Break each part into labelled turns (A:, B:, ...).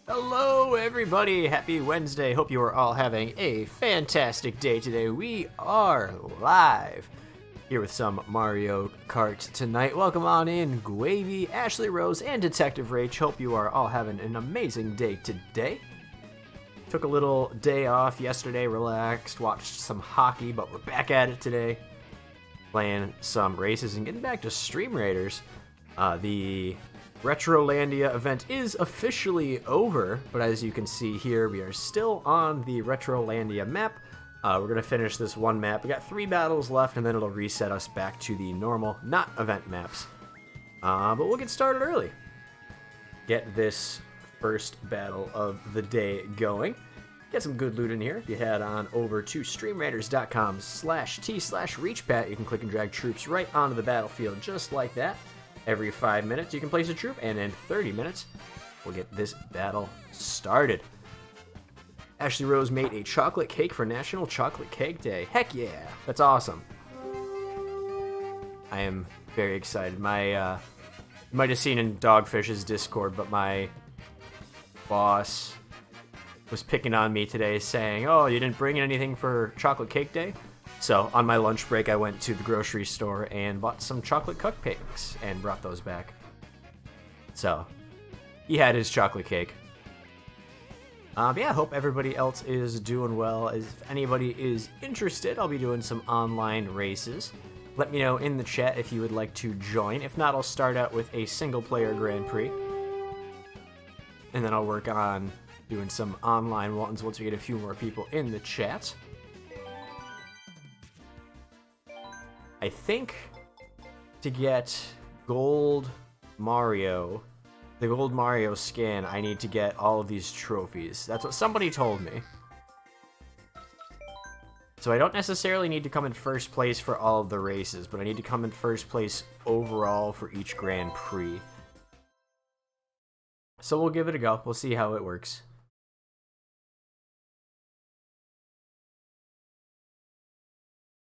A: Hello, everybody. Happy Wednesday. Hope you are all having a fantastic day today. We are live here with some Mario Kart tonight. Welcome on in, Gwavy, Ashley Rose, and Detective Rach. Hope you are all having an amazing day today. Took a little day off yesterday, relaxed, watched some hockey, but we're back at it today. Playing some races and getting back to Stream Raiders. The Retrolandia event is officially over, but as you can see here, we are still on the Retrolandia map. We're going to finish this one map. We got 3 battles left, and then it'll reset us back to the normal, not event maps. But we'll get started early. Get this first battle of the day going. Get some good loot in here. If you head on over to streamraiders.com/t/reachpat, you can click and drag troops right onto the battlefield just like that. Every 5 minutes, you can place a troop, and in 30 minutes, we'll get this battle started. Ashley Rose made a chocolate cake for National Chocolate Cake Day. Heck yeah, that's awesome. I am very excited. You might have seen in Dogfish's Discord, but my boss was picking on me today, saying, "Oh, you didn't bring in anything for Chocolate Cake Day?" So on my lunch break, I went to the grocery store and bought some chocolate cupcakes and brought those back. So he had his chocolate cake. Yeah, I hope everybody else is doing well. If anybody is interested, I'll be doing some online races. Let me know in the chat if you would like to join. If not, I'll start out with a single-player Grand Prix. And then I'll work on doing some online ones once we get a few more people in the chat. I think to get Gold Mario, the Gold Mario skin, I need to get all of these trophies. That's what somebody told me. So I don't necessarily need to come in first place for all of the races, but I need to come in first place overall for each Grand Prix. So we'll give it a go. We'll see how it works.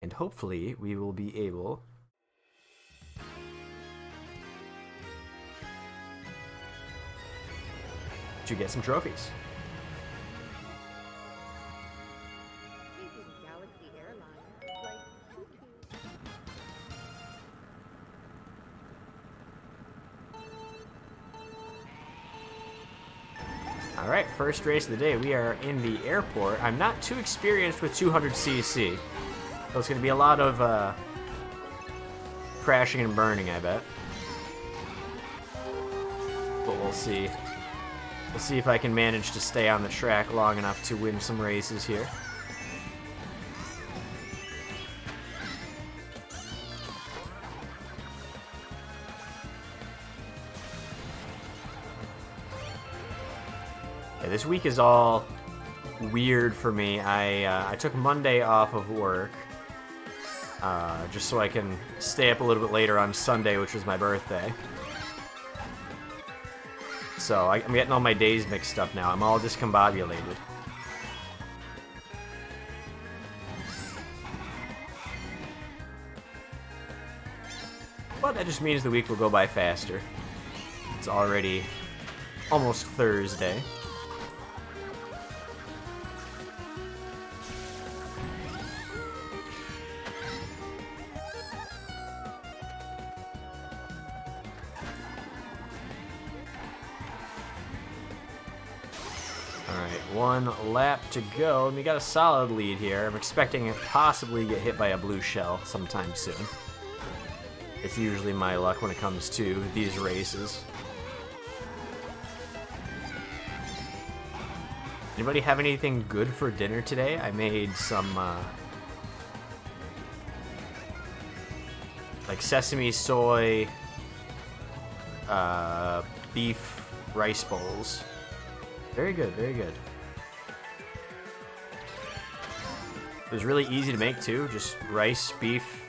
A: And hopefully we will be able to get some trophies. Alright, first race of the day. We are in the airport. I'm not too experienced with 200cc. So it's going to be a lot of crashing and burning, I bet. But we'll see. We'll see if I can manage to stay on the track long enough to win some races here. Yeah, this week is all weird for me. I took Monday off of work. Just so I can stay up a little bit later on Sunday, which was my birthday. So I'm getting all my days mixed up now. I'm all discombobulated. But that just means the week will go by faster. It's already almost Thursday. One lap to go, and we got a solid lead here. I'm expecting it possibly get hit by a blue shell sometime soon. It's usually my luck when it comes to these races. Anybody have anything good for dinner today? I made some like sesame soy beef rice bowls. Very good, very good. It was really easy to make too. Just rice, beef,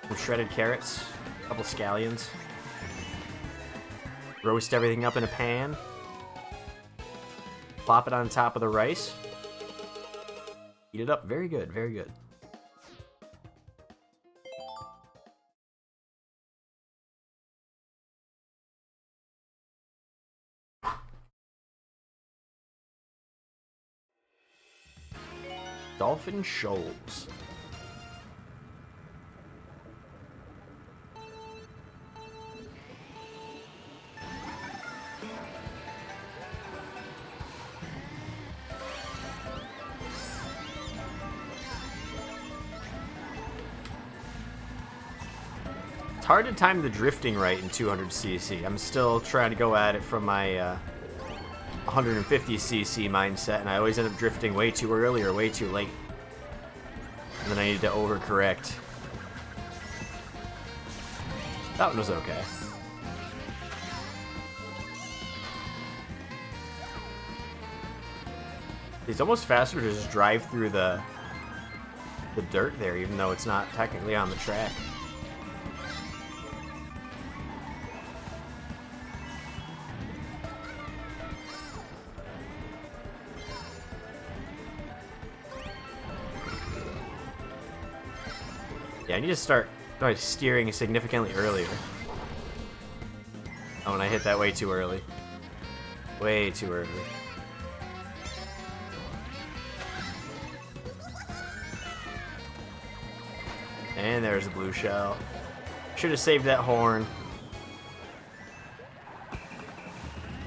A: some shredded carrots, a couple scallions. Roast everything up in a pan. Plop it on top of the rice. Eat it up. Very good, very good. Dolphin Shoals. It's hard to time the drifting right in 200cc. I'm still trying to go at it from my 150cc mindset, and I always end up drifting way too early or way too late. And then I need to overcorrect. That one was okay. It's almost faster to just drive through the dirt there, even though it's not technically on the track. Yeah, I need to start steering significantly earlier. Oh, and I hit that way too early. Way too early. And there's a blue shell. Should have saved that horn.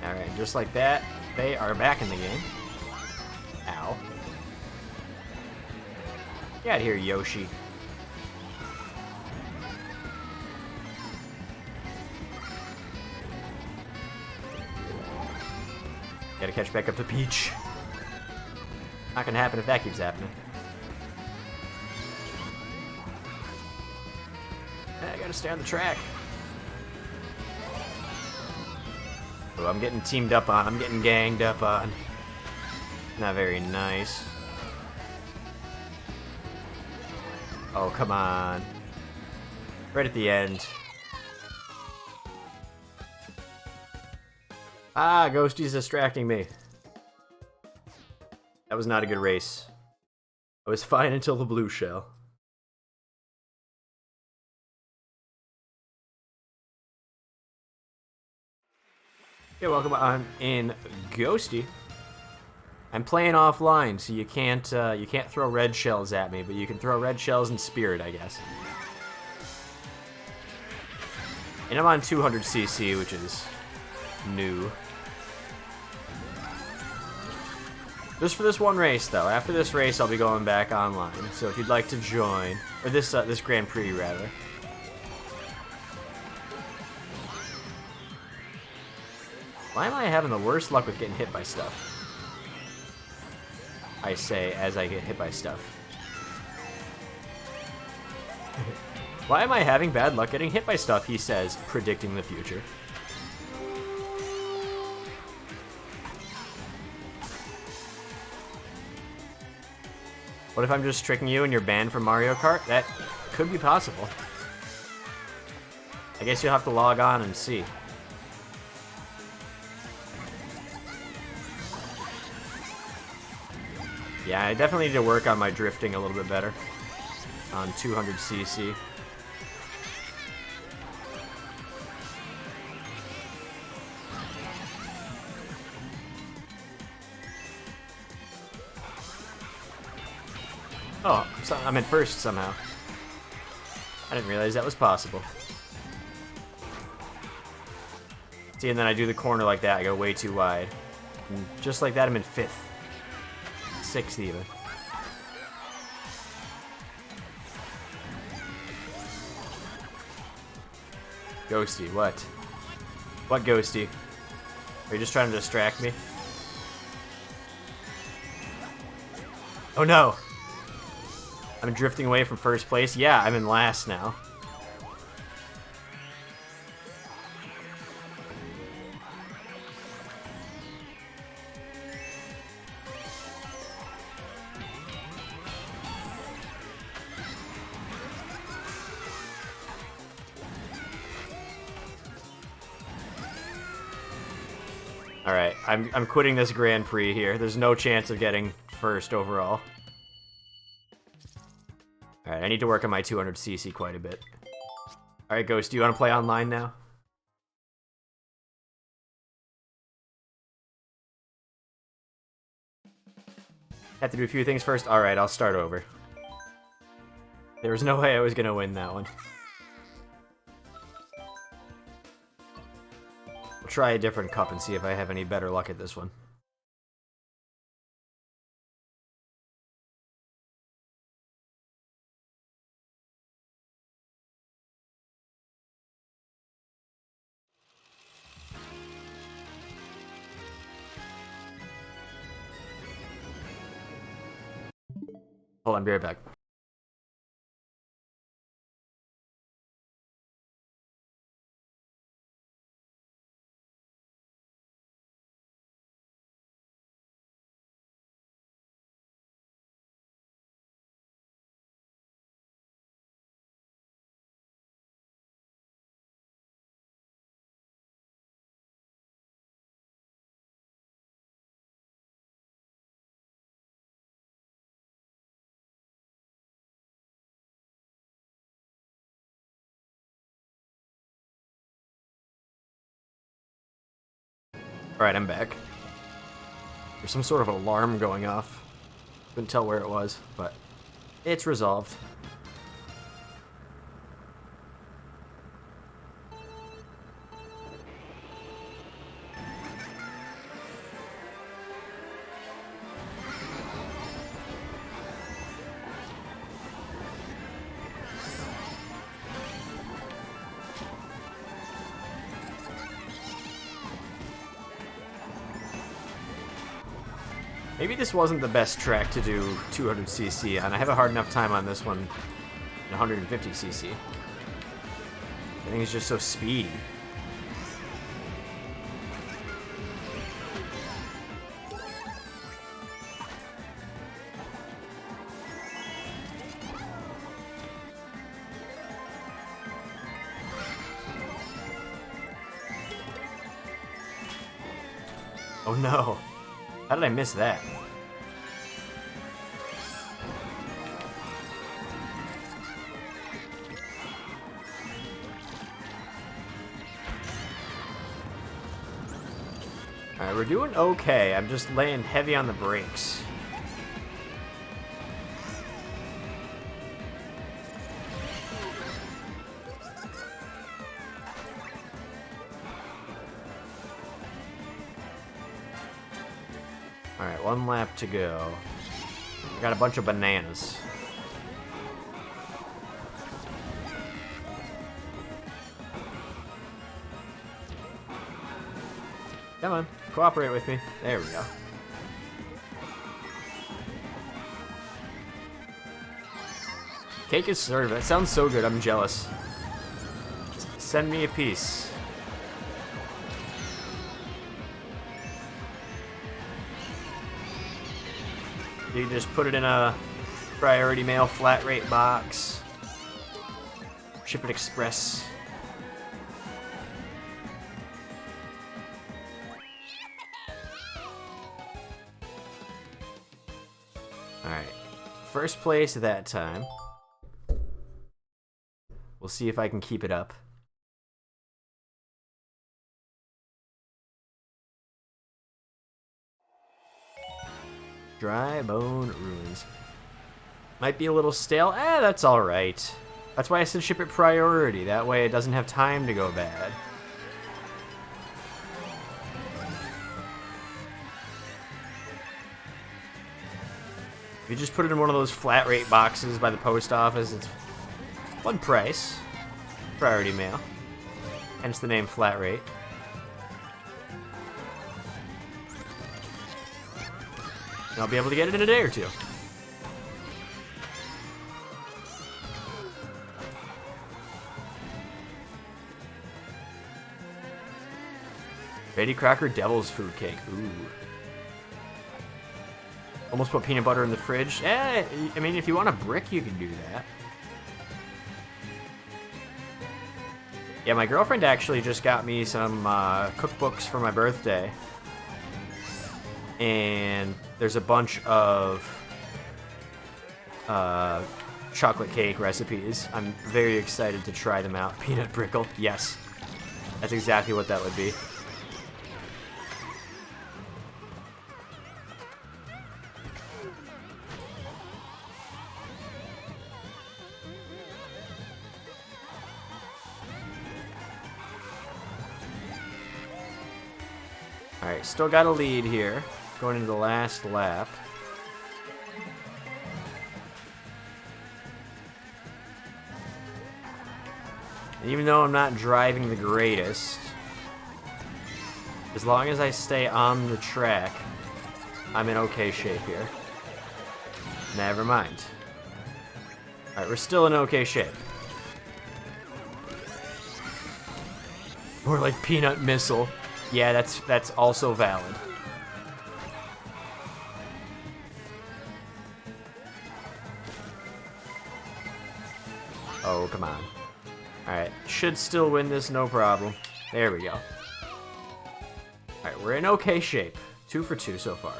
A: Alright, just like that, they are back in the game. Ow. Get out of here, Yoshi. Gotta catch back up to Peach. Not gonna happen if that keeps happening. I gotta stay on the track. Oh, I'm getting teamed up on. I'm getting ganged up on. Not very nice. Oh, come on. Right at the end. Ah, Ghosty's distracting me. That was not a good race. I was fine until the blue shell. Okay, welcome on in Ghosty. I'm playing offline, so you can't throw red shells at me, but you can throw red shells in Spirit, I guess. And I'm on 200cc, which is new. Just for this one race, though. After this race, I'll be going back online. So if you'd like to join, or this Grand Prix rather. Why am I having the worst luck with getting hit by stuff? I say as I get hit by stuff. Why am I having bad luck getting hit by stuff? He says, predicting the future. What if I'm just tricking you and you're banned from Mario Kart? That could be possible. I guess you'll have to log on and see. Yeah, I definitely need to work on my drifting a little bit better on 200cc. Oh, I'm in first somehow. I didn't realize that was possible. See, and then I do the corner like that. I go way too wide. And just like that, I'm in fifth. Sixth even. Ghosty, what? What, Ghosty? Are you just trying to distract me? Oh no! I'm drifting away from first place. Yeah, I'm in last now. Alright, I'm quitting this Grand Prix here. There's no chance of getting first overall. Alright, I need to work on my 200cc quite a bit. Alright, Ghost, do you want to play online now? Have to do a few things first. Alright, I'll start over. There was no way I was gonna win that one. We'll try a different cup and see if I have any better luck at this one. Hold on, be right back. Alright, I'm back. There's some sort of alarm going off. Couldn't tell where it was, but it's resolved. Maybe this wasn't the best track to do 200cc on. I have a hard enough time on this one in 150cc. I think it's just so speedy. Oh no. How did I miss that? Alright, we're doing okay. I'm just laying heavy on the brakes. Alright, one lap to go. I got a bunch of bananas. Come on, cooperate with me. There we go. Cake is served. That sounds so good. I'm jealous. Send me a piece. You can just put it in a priority mail flat rate box. Ship it express. Alright. First place that time. We'll see if I can keep it up. Dry Bone Ruins. Might be a little stale. That's alright. That's why I said ship it priority. That way it doesn't have time to go bad. If you just put it in one of those flat rate boxes by the post office, it's one price. Priority mail. Hence the name flat rate. And I'll be able to get it in a day or two. Betty Crocker Devil's Food Cake. Ooh. Almost put peanut butter in the fridge. I mean, if you want a brick, you can do that. Yeah, my girlfriend actually just got me some cookbooks for my birthday. And there's a bunch of chocolate cake recipes. I'm very excited to try them out. Peanut brickle. Yes. That's exactly what that would be. Alright, still got a lead here. Going into the last lap. Even though I'm not driving the greatest, as long as I stay on the track, I'm in okay shape here. Never mind. Alright, we're still in okay shape. More like peanut missile. Yeah, that's also valid. Oh, come on. Alright, should still win this, no problem. There we go. Alright, we're in okay shape. 2 for 2 so far.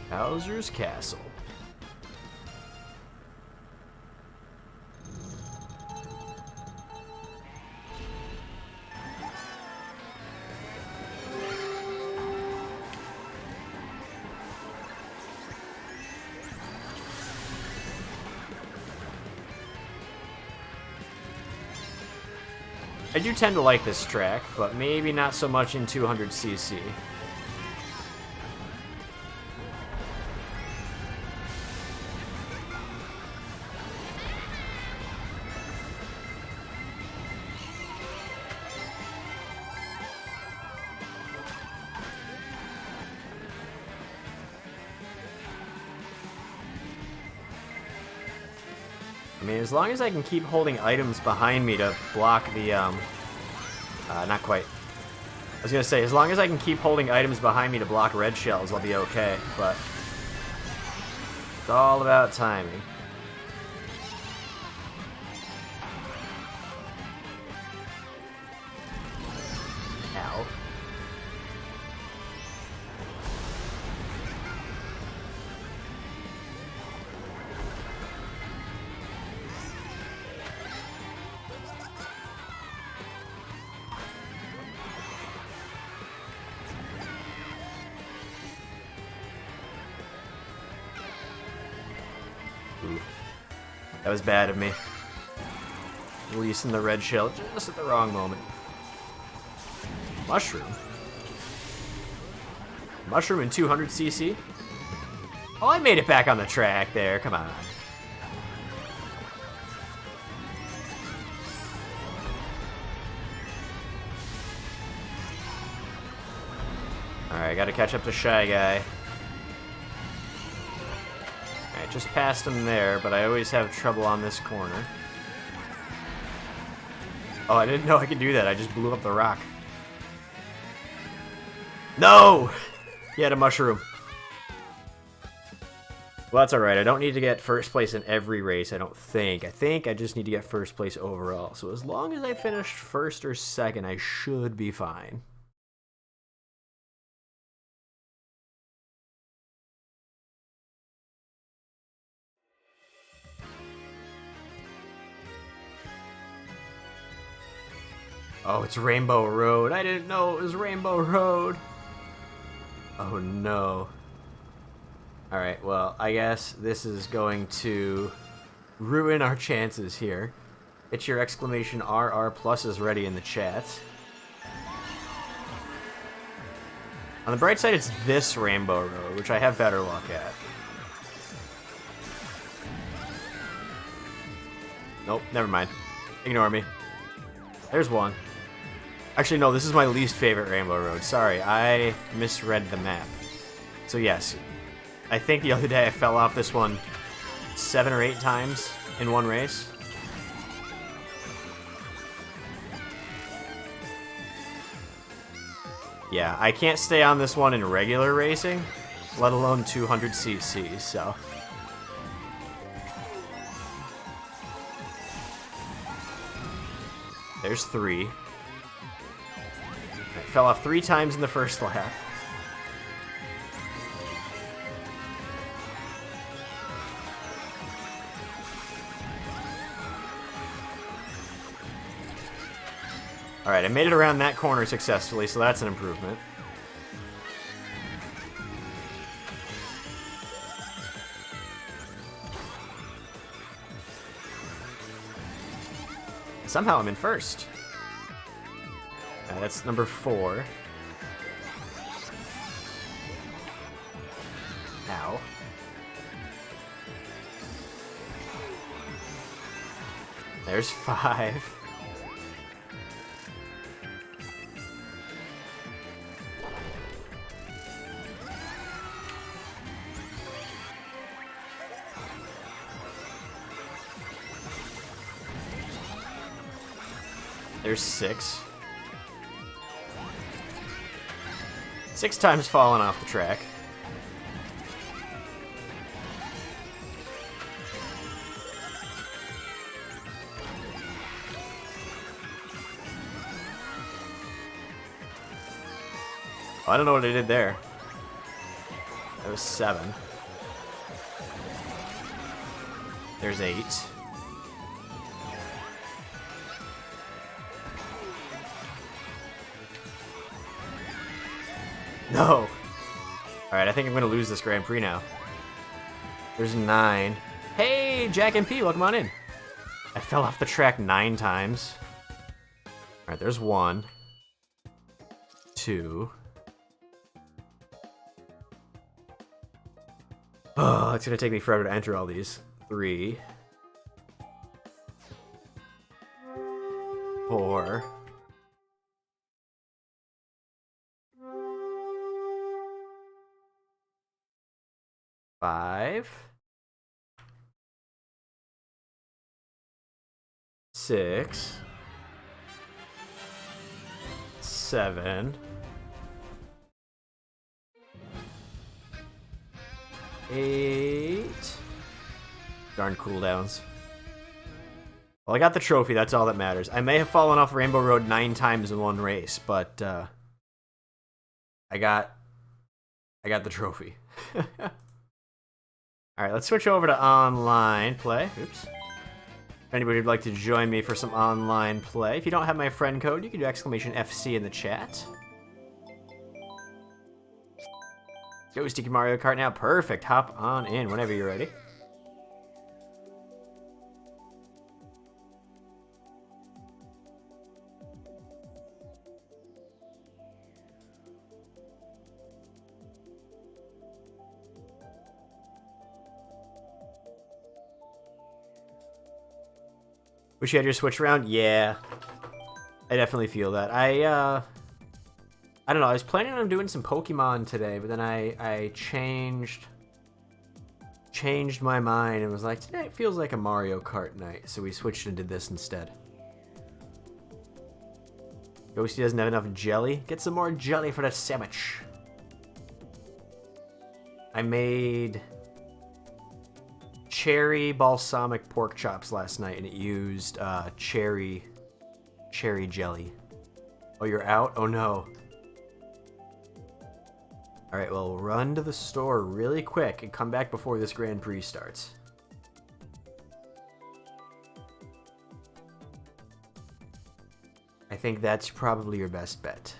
A: Bowser's Castle. I do tend to like this track, but maybe not so much in 200cc. I mean, as long as I can keep holding items behind me to block the, not quite. I was gonna say, as long as I can keep holding items behind me to block red shells, I'll be okay, but it's all about timing. Ow. Ooh. That was bad of me. Releasing the red shell just at the wrong moment. Mushroom. Mushroom in 200cc? Oh, I made it back on the track there. Come on. Alright, gotta catch up to Shy Guy. Alright, just passed him there, but I always have trouble on this corner. Oh, I didn't know I could do that. I just blew up the rock. No! He had a mushroom. Well, that's alright. I don't need to get first place in every race, I don't think. I think I just need to get first place overall. So as long as I finish first or second, I should be fine. Oh, it's Rainbow Road. I didn't know it was Rainbow Road. Oh, no. Alright, well, I guess this is going to ruin our chances here. Get your exclamation RR pluses ready in the chat. On the bright side, it's this Rainbow Road, which I have better luck at. Nope, never mind. Ignore me. There's one. Actually, no, this is my least favorite Rainbow Road. Sorry, I misread the map. So yes, I think the other day I fell off this one 7 or 8 times in one race. Yeah, I can't stay on this one in regular racing, let alone 200cc, so... There's 3. I fell off 3 times in the first lap. Alright, I made it around that corner successfully, so that's an improvement. somehow I'm in first. That's number 4. Ow. There's 5. There's 6. 6 times falling off the track. Oh, I don't know what I did there. That was 7. There's 8. No! Alright, I think I'm gonna lose this Grand Prix now. There's 9. Hey, Jack and P, welcome on in. I fell off the track 9 times. Alright, there's 1. 2. Oh, it's gonna take me forever to enter all these. 3. 4. 5. 6. 7. 8. Darn cooldowns. Well, I got the trophy, that's all that matters. I may have fallen off Rainbow Road 9 times in one race, but I got the trophy. Alright, let's switch over to online play. Oops. If anybody would like to join me for some online play, if you don't have my friend code, you can do !FC in the chat. Go, Sticky Mario Kart now. Perfect. Hop on in whenever you're ready. Wish you had your Switch around? Yeah. I definitely feel that. I don't know, I was planning on doing some Pokemon today, but then I changed my mind and was like, today it feels like a Mario Kart night, so we switched and did this instead. Ghosty doesn't have enough jelly. Get some more jelly for that sandwich. I made cherry balsamic pork chops last night, and it used cherry jelly. Oh, you're out? Oh no. Alright, well, run to the store really quick and come back before this Grand Prix starts. I think that's probably your best bet.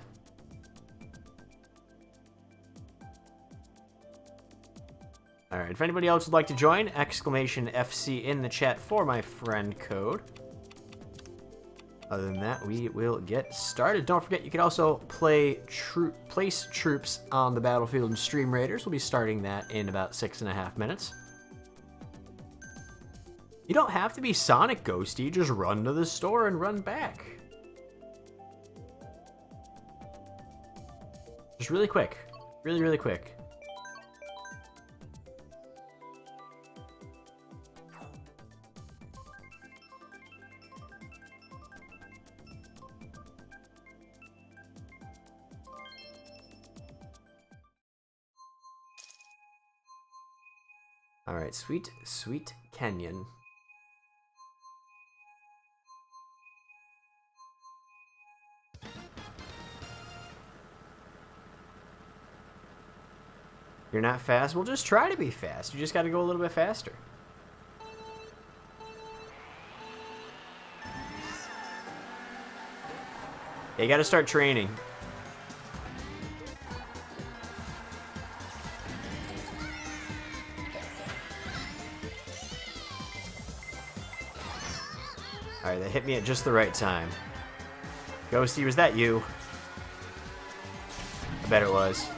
A: Alright, if anybody else would like to join, !FC in the chat for my friend code. Other than that, we will get started. Don't forget, you can also place troops on the battlefield in Stream Raiders. We'll be starting that in about 6.5 minutes. You don't have to be Sonic Ghosty, just run to the store and run back. Just really quick. Really, really quick. Alright, sweet, sweet Canyon. You're not fast? Well, just try to be fast. You just gotta go a little bit faster. You gotta start training. Alright, that hit me at just the right time. Ghosty, was that you? I bet it was.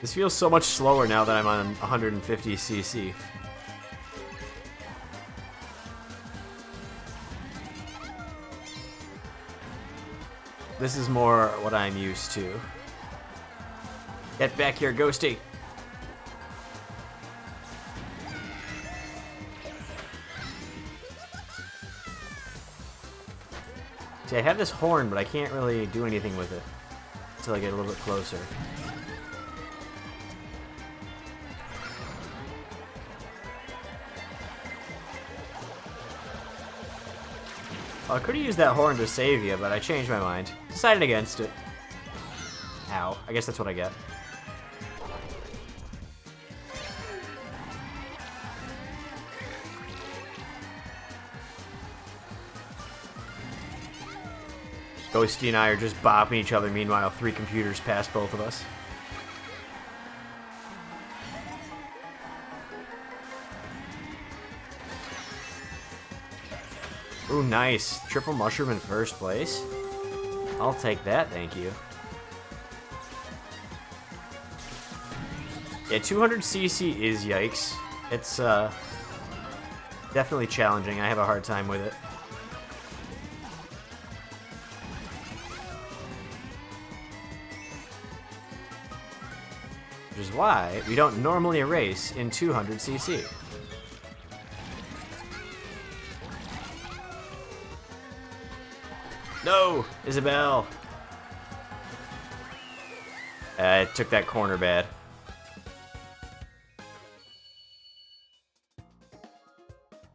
A: This feels so much slower now that I'm on 150cc. This is more what I'm used to. Get back here, Ghosty! See, I have this horn, but I can't really do anything with it until I get a little bit closer. Well, I could have used that horn to save you, but I changed my mind. Decided against it. Ow. I guess that's what I get. Ghosty and I are just bopping each other, meanwhile 3 computers pass both of us. Ooh, nice. Triple mushroom in first place. I'll take that, thank you. Yeah, 200cc is yikes. It's definitely challenging. I have a hard time with it. Which is why we don't normally race in 200cc. No! Isabel! I took that corner bad.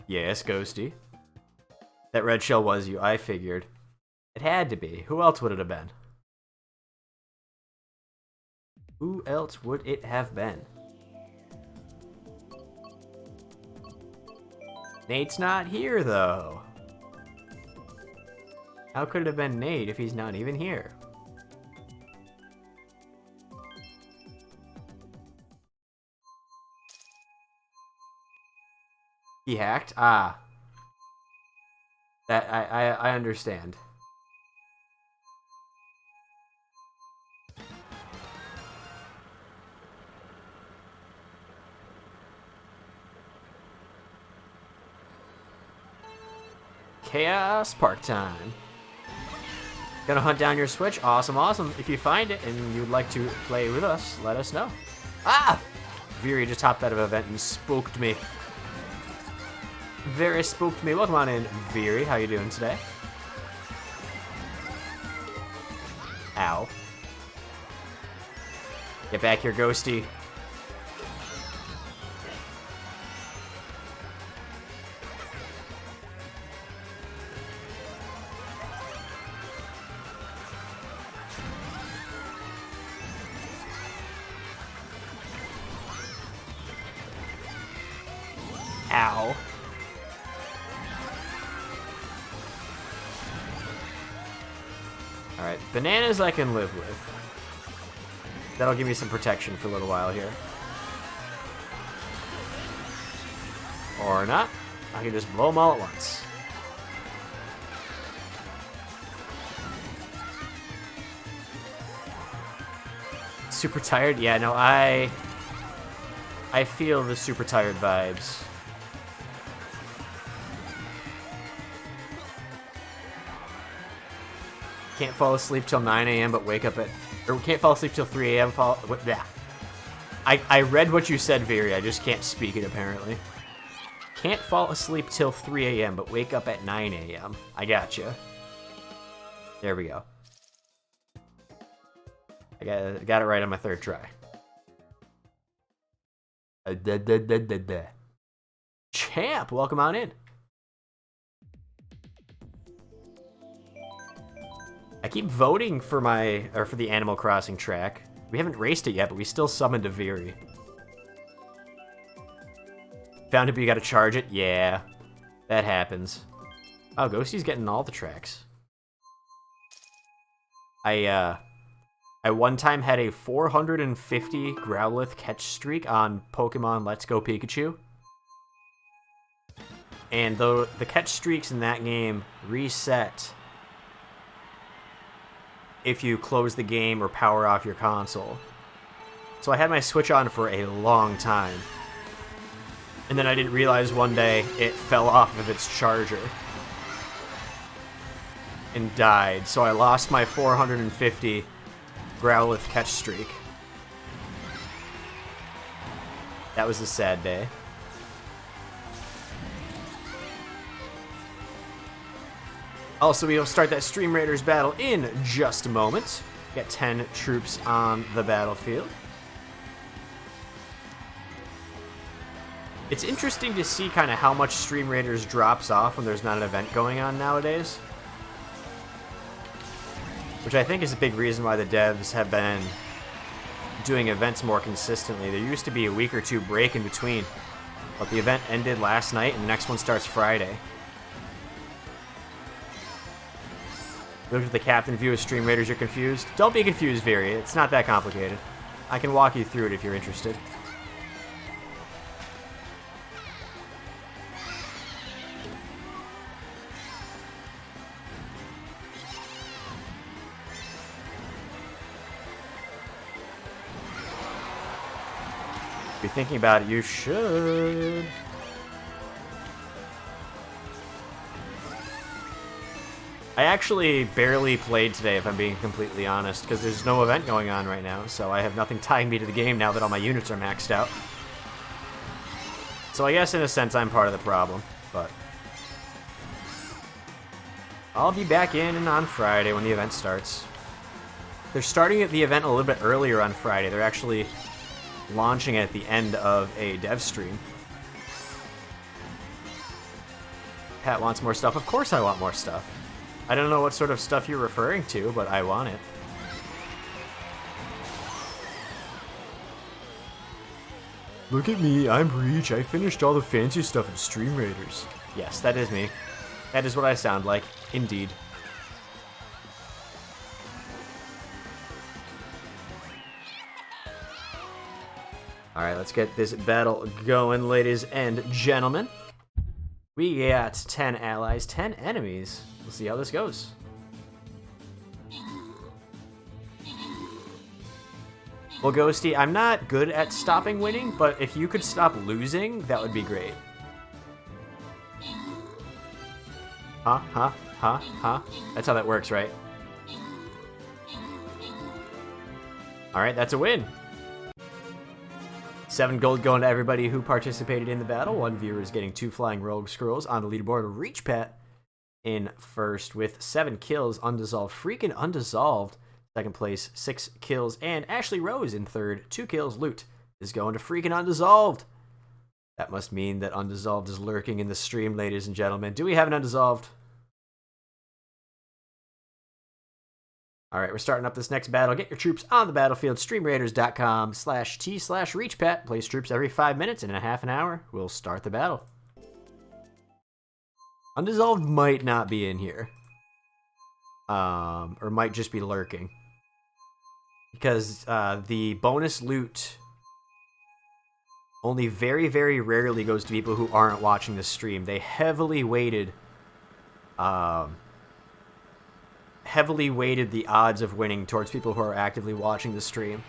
A: Yes, Ghosty. That red shell was you, I figured. It had to be. Who else would it have been? Who else would it have been? Nate's not here, though. How could it have been Nate if he's not even here? He hacked? Ah. That I understand. Chaos Park time. Gonna hunt down your Switch? Awesome, awesome. If you find it and you'd like to play with us, let us know. Ah! Viri just hopped out of an event and spooked me. Very spooked me. Welcome on in, Viri. How you doing today? Ow. Get back here, Ghosty. Ow. Alright, bananas I can live with. That'll give me some protection for a little while here. Or not. I can just blow them all at once. Super tired? Yeah, no, I feel the super tired vibes. Can't fall asleep till 9 a.m. but wake up at... Or can't fall asleep till 3 a.m. Yeah. I read what you said, Viri. I just can't speak it, apparently. Can't fall asleep till 3 a.m. but wake up at 9 a.m. I gotcha. There we go. I got it right on my third try. Champ, welcome on in. I keep voting for for the Animal Crossing track. We haven't raced it yet, but we still summoned a Viri. Found it, but you gotta charge it? Yeah, that happens. Oh, Ghosty's getting all the tracks. I one time had a 450 Growlithe catch streak on Pokemon Let's Go Pikachu. And the catch streaks in that game reset if you close the game or power off your console. So I had my Switch on for a long time. And then I didn't realize one day it fell off of its charger and died. So I lost my 450 Growlithe catch streak. That was a sad day. Also, we'll start that Stream Raiders battle in just a moment. Got 10 troops on the battlefield. It's interesting to see kind of how much Stream Raiders drops off when there's not an event going on nowadays. Which I think is a big reason why the devs have been doing events more consistently. There used to be a week or two break in between, but the event ended last night and the next one starts Friday. Look at the captain view of Stream Raiders, you're confused? Don't be confused, Viri. It's not that complicated. I can walk you through it if you're interested. If you're thinking about it, you should. I actually barely played today, if I'm being completely honest, because there's no event going on right now, so I have nothing tying me to the game now that all my units are maxed out. So I guess in a sense I'm part of the problem, but I'll be back in and on Friday when the event starts. They're starting the event a little bit earlier on Friday. They're actually launching at the end of a dev stream. Pat wants more stuff. Of course I want more stuff. I don't know what sort of stuff you're referring to, but I want it. Look at me, I'm Breach. I finished all the fancy stuff in Stream Raiders. Yes, that is me. That is what I sound like, indeed. Alright, let's get this battle going, ladies and gentlemen. We got 10 allies, 10 enemies. We'll see how this goes. Well, Ghosty, I'm not good at stopping winning, but if you could stop losing, that would be great. Huh? That's how that works, right? Alright, that's a win. 7 gold going to everybody who participated in the battle. 1 viewer is getting 2 flying rogue scrolls on the leaderboard. Reach Pat in first with 7 kills, undissolved. Freaking undissolved. Second place, 6 kills. And Ashley Rose in third, 2 kills. Loot is going to freaking undissolved. That must mean that undissolved is lurking in the stream, ladies and gentlemen. Do we have an undissolved? Alright, we're starting up this next battle. Get your troops on the battlefield. StreamRaiders.com/T/ReachPat. Place troops every 5 minutes, and in a half an hour, we'll start the battle. Undissolved might not be in here. Or might just be lurking. Because the bonus loot only very, very rarely goes to people who aren't watching the stream. They heavily weighted the odds of winning towards people who are actively watching the stream.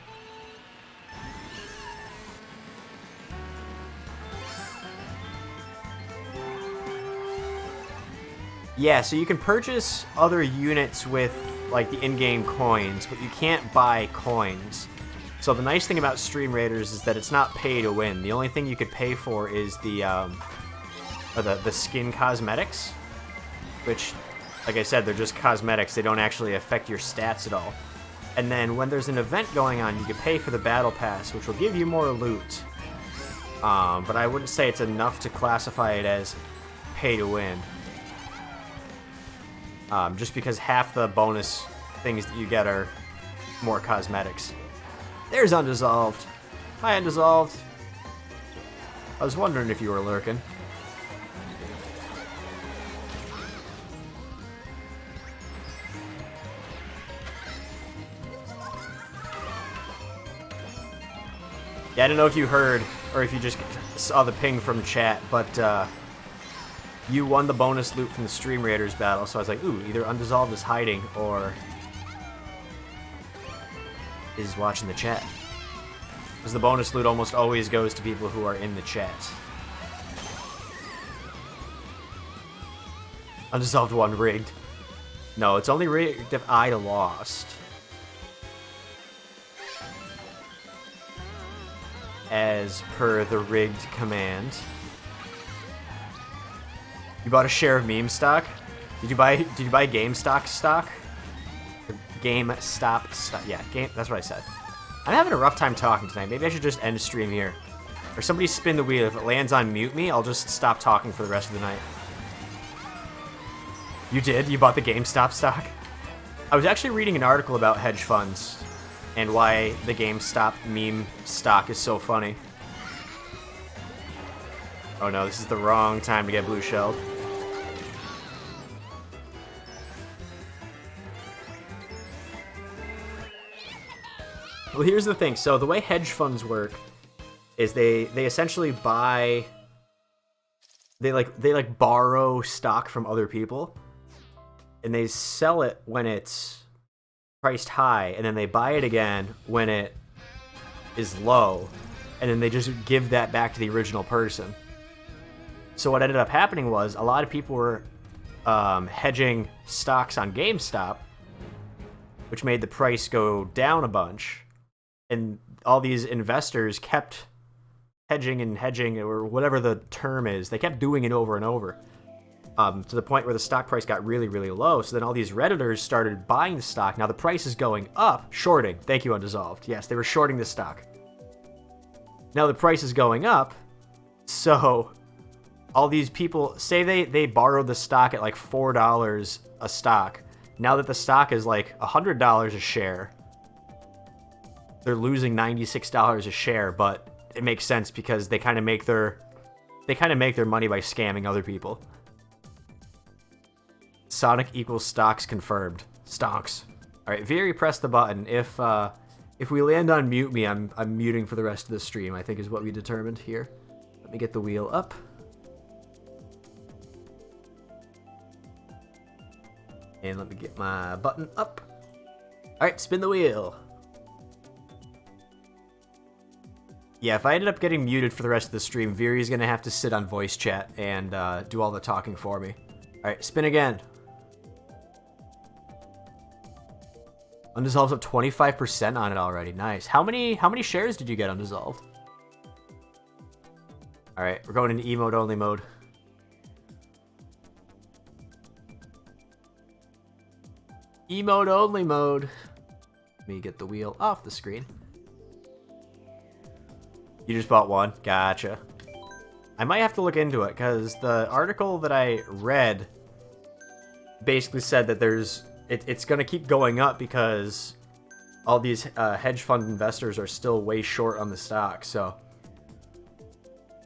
A: Yeah, so you can purchase other units with like the in-game coins, but you can't buy coins. So the nice thing about Stream Raiders is that it's not pay to win. The only thing you could pay for is the skin cosmetics, which, like I said, they're just cosmetics. They don't actually affect your stats at all. And then when there's an event going on, you can pay for the battle pass, which will give you more loot. But I wouldn't say it's enough to classify it as pay to win. Just because half the bonus things that you get are more cosmetics. There's Undissolved. Hi, Undissolved. I was wondering if you were lurking. Yeah, I don't know if you heard or if you just saw the ping from chat, but you won the bonus loot from the Stream Raiders battle, so I was like, ooh, either Undissolved is hiding or is watching the chat. Because the bonus loot almost always goes to people who are in the chat. Undissolved 1 rigged. No, it's only rigged if I lost. As per the rigged command. You bought a share of meme stock? Did you buy GameStop stock? GameStop stock. Yeah, that's what I said. I'm having a rough time talking tonight. Maybe I should just end the stream here. Or somebody spin the wheel. If it lands on mute me, I'll just stop talking for the rest of the night. You did? You bought the GameStop stock? I was actually reading an article about hedge funds and why the GameStop meme stock is so funny. Oh no, this is the wrong time to get blue shelled. Well, here's the thing. So the way hedge funds work is they essentially buy, they borrow stock from other people, and they sell it when it's priced high, and then they buy it again when it is low, and then they just give that back to the original person. So what ended up happening was a lot of people were hedging stocks on GameStop, which made the price go down a bunch. And all these investors kept hedging and hedging, or whatever the term is. They kept doing it over and over, to the point where the stock price got really, really low. So then all these Redditors started buying the stock. Now the price is going up. Shorting. Thank you, Undissolved. Yes, they were shorting the stock. Now the price is going up. So all these people, say they borrowed the stock at like $4 a stock. Now that the stock is like $100 a share, they're losing $96 a share, but it makes sense because they kind of make their money by scamming other people. Sonic equals stocks confirmed. Stonks. All right, Veery, press the button. If we land on mute me, I'm muting for the rest of the stream, I think is what we determined here. Let me get the wheel up. And let me get my button up. All right, spin the wheel. Yeah, if I ended up getting muted for the rest of the stream, Veery's going to have to sit on voice chat and do all the talking for me. All right, spin again. Undissolved's up 25% on it already. Nice. How many shares did you get Undissolved? All right, we're going into emote only mode. Emote only mode. Let me get the wheel off the screen. You just bought one? Gotcha. I might have to look into it, because the article that I read basically said that it's going to keep going up because all these hedge fund investors are still way short on the stock, so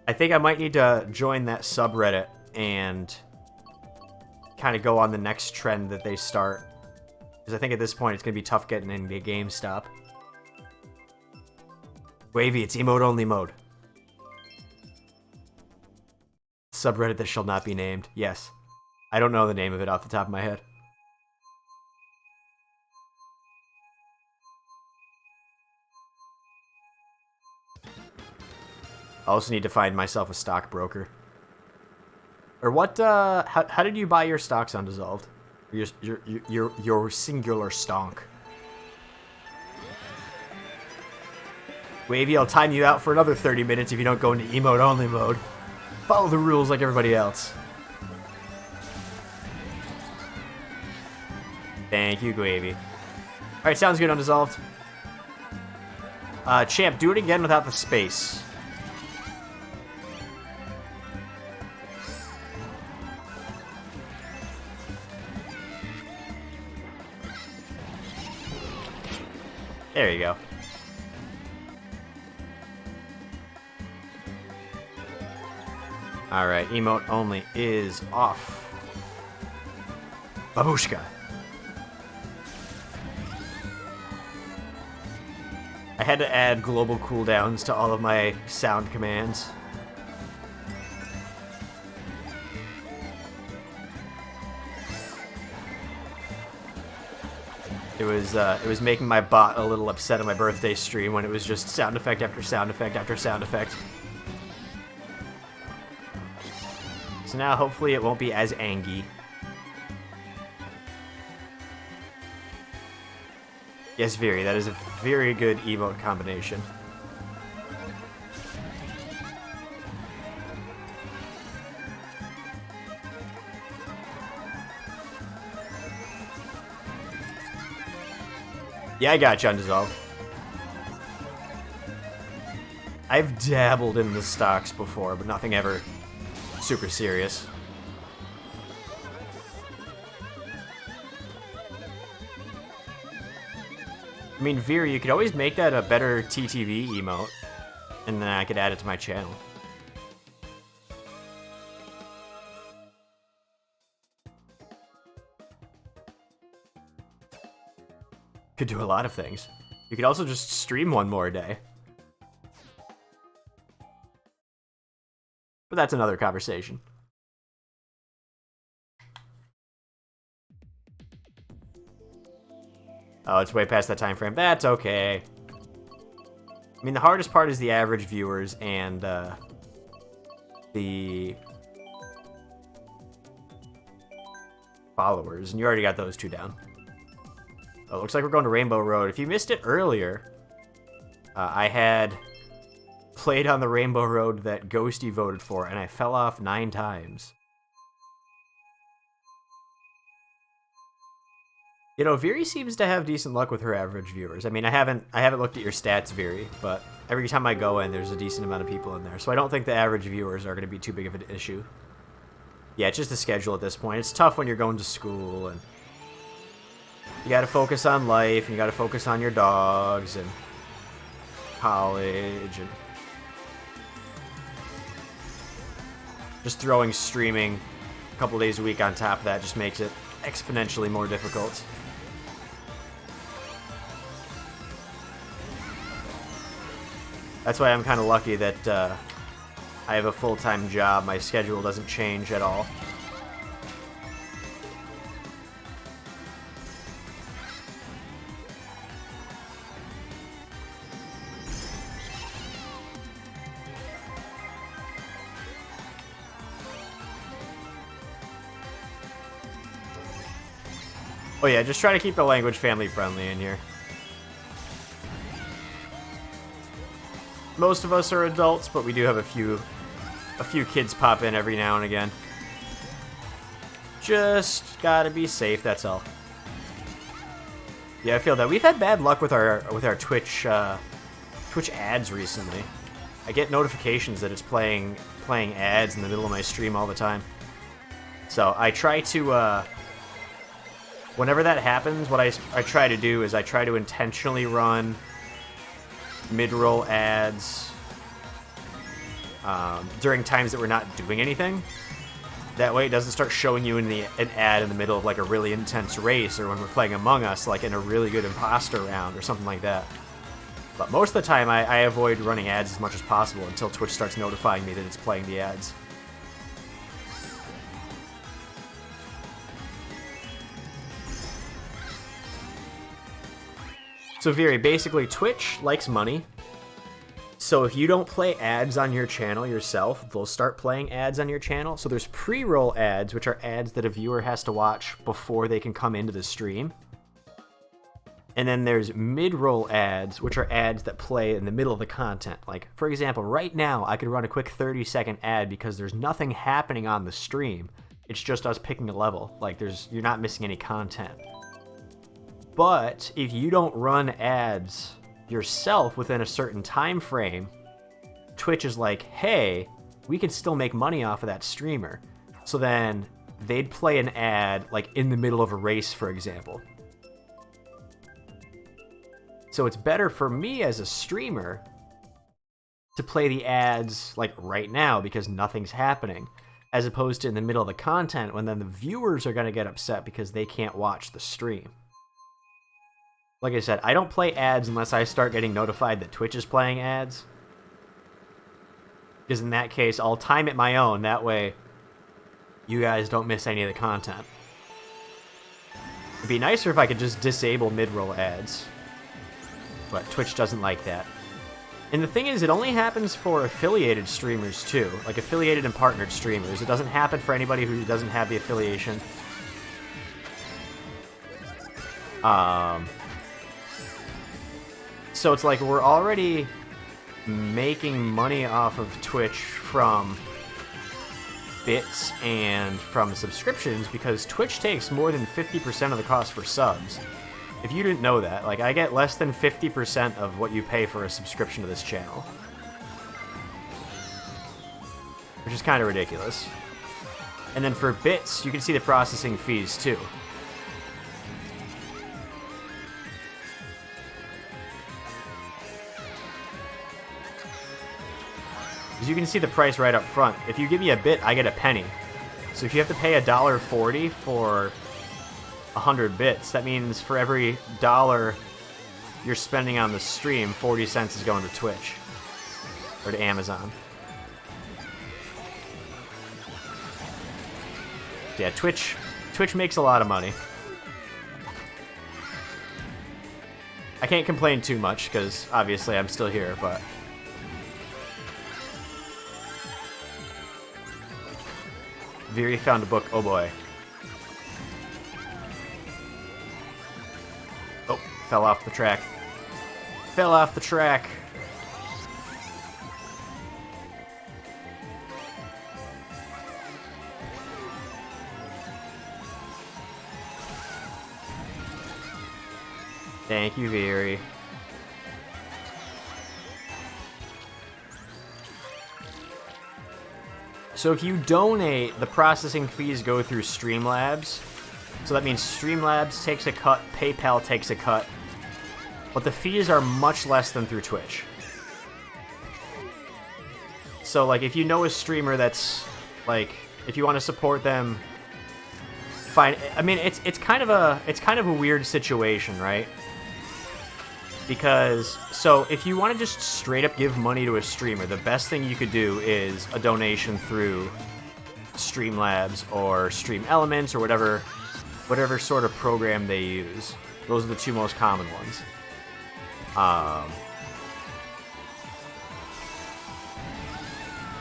A: I think I might need to join that subreddit and kind of go on the next trend that they start, because I think at this point it's going to be tough getting into GameStop. Wavy, it's emote only mode. Subreddit that shall not be named. Yes. I don't know the name of it off the top of my head. I also need to find myself a stockbroker. Or what, how did you buy your stocks Undissolved? Your singular stonk. Wavy, I'll time you out for another 30 minutes if you don't go into emote-only mode. Follow the rules like everybody else. Thank you, Wavy. Alright, sounds good, Undissolved. Champ, do it again without the space. There you go. Alright, emote only is off. Babushka. I had to add global cooldowns to all of my sound commands. It was making my bot a little upset on my birthday stream when it was just sound effect after sound effect after sound effect. So now hopefully it won't be as angy. Yes, Viri, that is a very good emote combination. Yeah, I got you, Undissolved. I've dabbled in the stocks before, but nothing ever super serious. I mean, Veer, you could always make that a better TTV emote, and then I could add it to my channel. Could do a lot of things. You could also just stream one more a day. But that's another conversation. Oh, it's way past that time frame. That's okay. I mean, the hardest part is the average viewers and the followers, and you already got those two down. Oh, looks like we're going to Rainbow Road. If you missed it earlier, I had played on the Rainbow Road that Ghosty voted for, and I fell off 9 times. You know, Viri seems to have decent luck with her average viewers. I mean, I haven't looked at your stats, Viri, but every time I go in, there's a decent amount of people in there. So I don't think the average viewers are going to be too big of an issue. Yeah, it's just the schedule at this point. It's tough when you're going to school, and you got to focus on life, and you got to focus on your dogs, and college, and just throwing streaming a couple days a week on top of that just makes it exponentially more difficult. That's why I'm kind of lucky that I have a full-time job. My schedule doesn't change at all. Oh yeah, just try to keep the language family-friendly in here. Most of us are adults, but we do have a few kids pop in every now and again. Just gotta be safe, that's all. Yeah, I feel that we've had bad luck with our Twitch ads recently. I get notifications that it's playing ads in the middle of my stream all the time. So I try to whenever that happens, what I try to do is I try to intentionally run mid-roll ads during times that we're not doing anything. That way it doesn't start showing you an ad in the middle of like a really intense race, or when we're playing Among Us, like in a really good imposter round or something like that. But most of the time I avoid running ads as much as possible until Twitch starts notifying me that it's playing the ads. So Viri, basically Twitch likes money. So if you don't play ads on your channel yourself, they'll start playing ads on your channel. So there's pre-roll ads, which are ads that a viewer has to watch before they can come into the stream. And then there's mid-roll ads, which are ads that play in the middle of the content. Like, for example, right now, I could run a quick 30-second ad because there's nothing happening on the stream. It's just us picking a level. Like, you're not missing any content. But if you don't run ads yourself within a certain time frame, Twitch is like, hey, we can still make money off of that streamer. So then they'd play an ad like in the middle of a race, for example. So it's better for me as a streamer to play the ads like right now because nothing's happening, as opposed to in the middle of the content when then the viewers are going to get upset because they can't watch the stream. Like I said, I don't play ads unless I start getting notified that Twitch is playing ads. Because in that case, I'll time it my own. That way, you guys don't miss any of the content. It'd be nicer if I could just disable mid-roll ads. But Twitch doesn't like that. And the thing is, it only happens for affiliated streamers, too. Like, affiliated and partnered streamers. It doesn't happen for anybody who doesn't have the affiliation. So it's like we're already making money off of Twitch from bits and from subscriptions because Twitch takes more than 50% of the cost for subs. If you didn't know that, like, I get less than 50% of what you pay for a subscription to this channel. Which is kind of ridiculous. And then for bits, you can see the processing fees too. As you can see the price right up front. If you give me a bit, I get a penny. So if you have to pay $1.40 for 100 bits, that means for every dollar you're spending on the stream, 40 cents is going to Twitch. Or to Amazon. Yeah, Twitch makes a lot of money. I can't complain too much, because obviously I'm still here, but... Viri found a book. Oh boy. Oh, fell off the track. Fell off the track. Thank you, Viri. So if you donate, the processing fees go through Streamlabs. So that means Streamlabs takes a cut, PayPal takes a cut. But the fees are much less than through Twitch. So, like, if you know a streamer that's, like, if you want to support them, fine. I mean, it's kind of a weird situation, right? Because, so, if you want to just straight up give money to a streamer, the best thing you could do is a donation through Streamlabs or Stream Elements or whatever sort of program they use. Those are the two most common ones.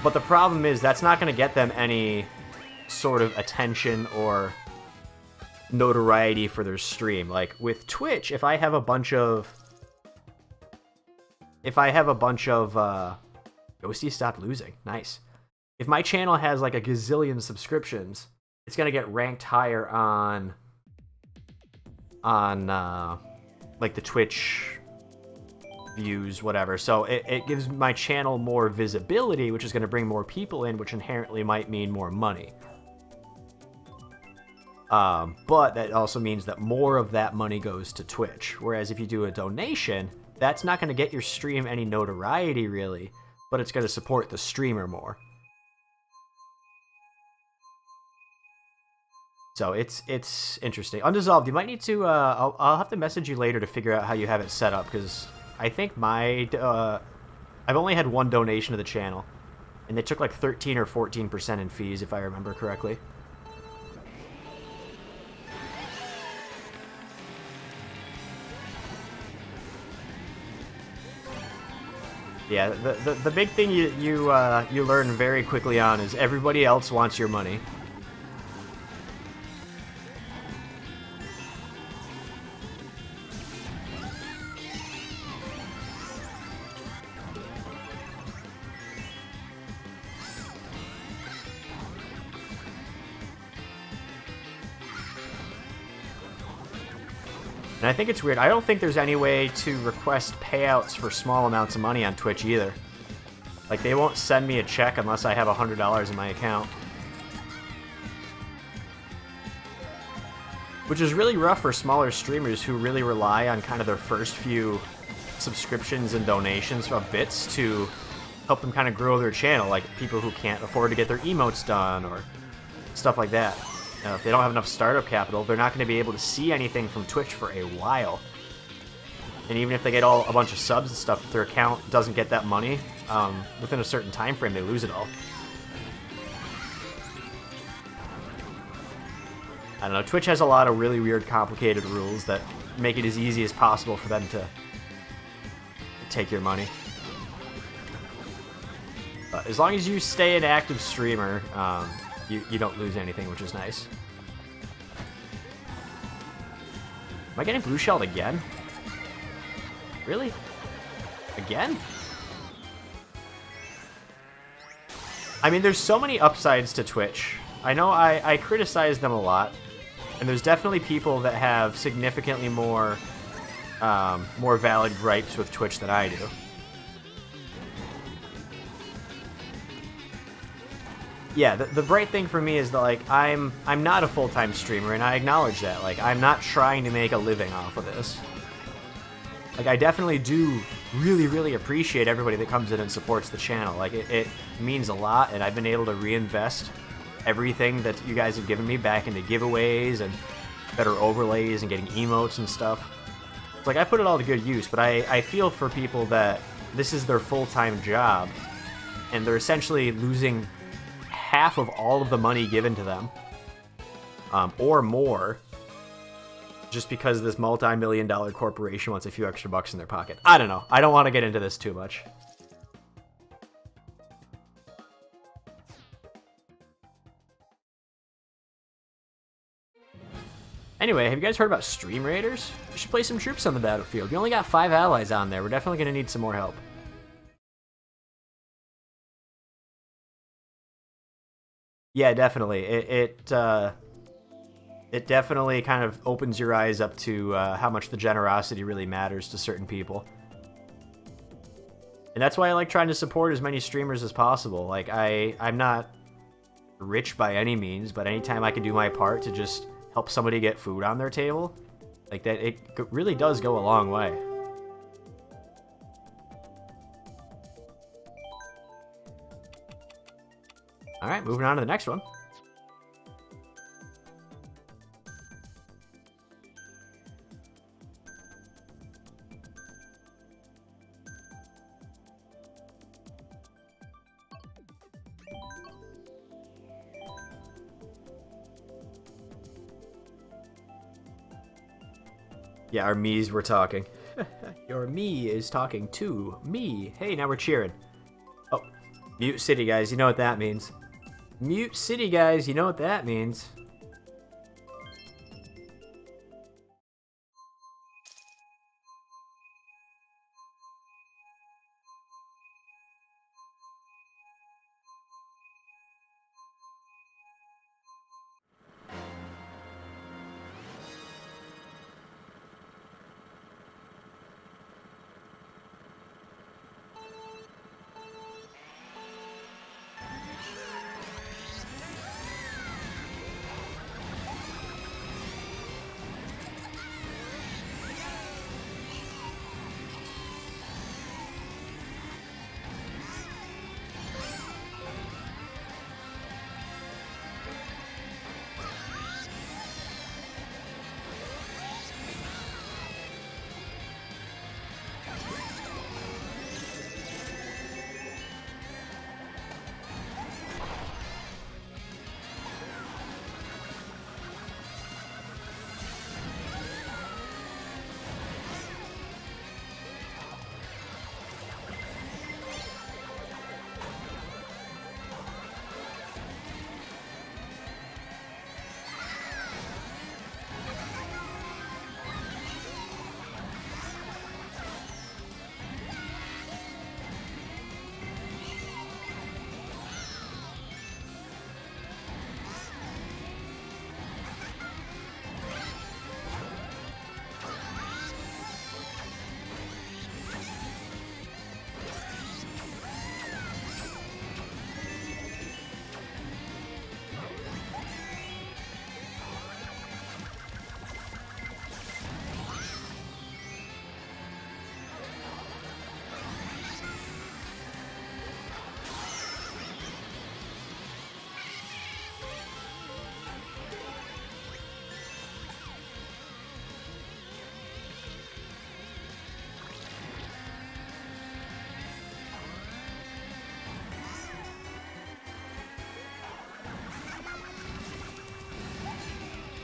A: But the problem is that's not going to get them any sort of attention or notoriety for their stream. Like, with Twitch, if I have a bunch of... Ghosty stopped losing. Nice. If my channel has like a gazillion subscriptions, it's gonna get ranked higher on like the Twitch views, whatever. So it gives my channel more visibility, which is gonna bring more people in, which inherently might mean more money. But that also means that more of that money goes to Twitch. Whereas if you do a donation, that's not going to get your stream any notoriety, really, but it's going to support the streamer more. So it's interesting. Undissolved, you might need to... I'll have to message you later to figure out how you have it set up, because I think my... I've only had one donation to the channel, and they took like 13 or 14% in fees, if I remember correctly. Yeah, the big thing you learn very quickly on is everybody else wants your money. And I think it's weird. I don't think there's any way to request payouts for small amounts of money on Twitch either. Like, they won't send me a check unless I have $100 in my account. Which is really rough for smaller streamers who really rely on kind of their first few subscriptions and donations of bits to help them kind of grow their channel. Like, people who can't afford to get their emotes done or stuff like that. If they don't have enough startup capital, they're not going to be able to see anything from Twitch for a while. And even if they get a bunch of subs and stuff, if their account doesn't get that money within a certain time frame, they lose it all. I don't know, Twitch has a lot of really weird, complicated rules that make it as easy as possible for them to take your money. But as long as you stay an active streamer, you don't lose anything, which is nice. Am I getting blue shelled again? Really? Again? I mean, there's so many upsides to Twitch. I know I criticize them a lot, and there's definitely people that have significantly more valid gripes with Twitch than I do. Yeah, the bright thing for me is that, like, I'm not a full-time streamer, and I acknowledge that. Like, I'm not trying to make a living off of this. Like, I definitely do really, really appreciate everybody that comes in and supports the channel. Like, it means a lot, and I've been able to reinvest everything that you guys have given me back into giveaways and better overlays and getting emotes and stuff. It's like, I put it all to good use, but I feel for people that this is their full-time job, and they're essentially losing half of all of the money given to them, or more, just because this multi-million-dollar corporation wants a few extra bucks in their pocket. I don't know. I don't want to get into this too much. Anyway, have you guys heard about Stream Raiders? We should play some troops on the battlefield. We only got 5 allies on there. We're definitely going to need some more help. Yeah, definitely. It definitely kind of opens your eyes up to how much the generosity really matters to certain people. And that's why I like trying to support as many streamers as possible. Like, I'm not rich by any means, but anytime I can do my part to just help somebody get food on their table, like that, it really does go a long way. Alright, moving on to the next one. Yeah, our me's were talking. Your me is talking to me. Hey, now we're cheering. Oh, Mute City, guys, you know what that means. Mute City, guys, you know what that means.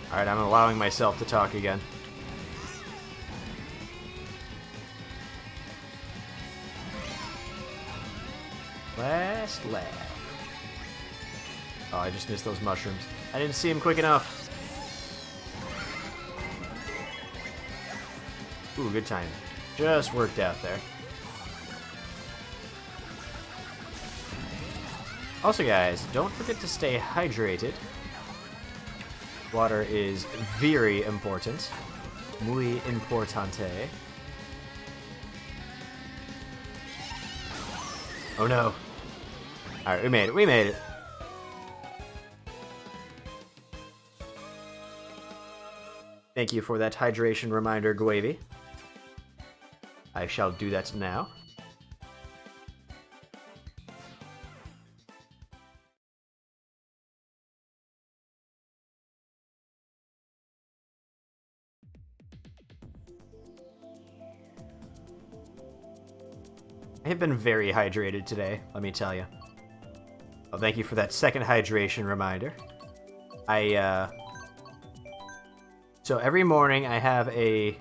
A: Alright, I'm allowing myself to talk again. Last lap. Oh, I just missed those mushrooms. I didn't see him quick enough. Ooh, good timing. Just worked out there. Also, guys, don't forget to stay hydrated. Water is very important. Muy importante. Oh no. Alright, we made it. We made it. Thank you for that hydration reminder, Guavy. I shall do that now. I have been very hydrated today, let me tell you. Oh, thank you for that second hydration reminder. So every morning I have a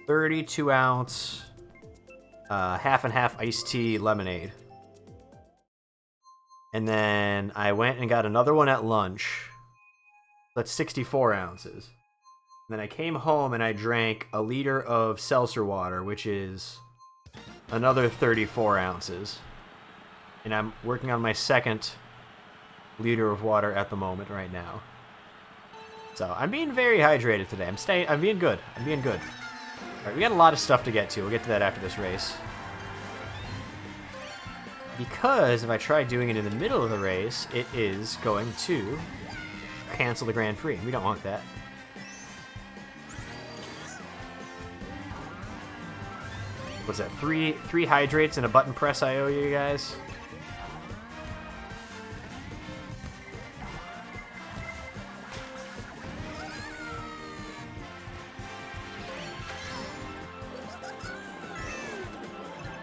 A: 32-ounce half and half iced tea lemonade. And then I went and got another one at lunch. That's 64 ounces. And then I came home and I drank a liter of seltzer water, which is another 34 ounces. And I'm working on my second liter of water at the moment right now. So I'm being very hydrated today. I'm being good. I'm being good. Alright, we got a lot of stuff to get to. We'll get to that after this race. Because if I try doing it in the middle of the race, it is going to cancel the Grand Prix. We don't want that. What's that? Three hydrates and a button press I owe you guys?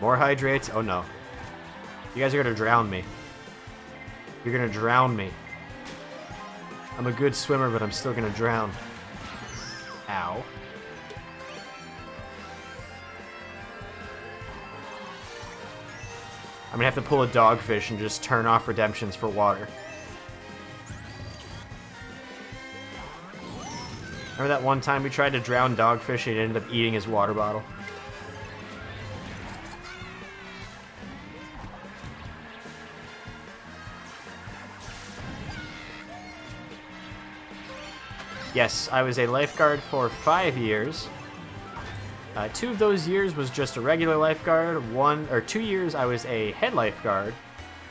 A: More hydrates? Oh no. You guys are gonna drown me. You're gonna drown me. I'm a good swimmer, but I'm still gonna drown. Ow. I'm gonna have to pull a dogfish and just turn off redemptions for water. Remember that one time we tried to drown dogfish and he ended up eating his water bottle? Yes, I was a lifeguard for 5 years. 2 of those years was just a regular lifeguard. 2 years I was a head lifeguard.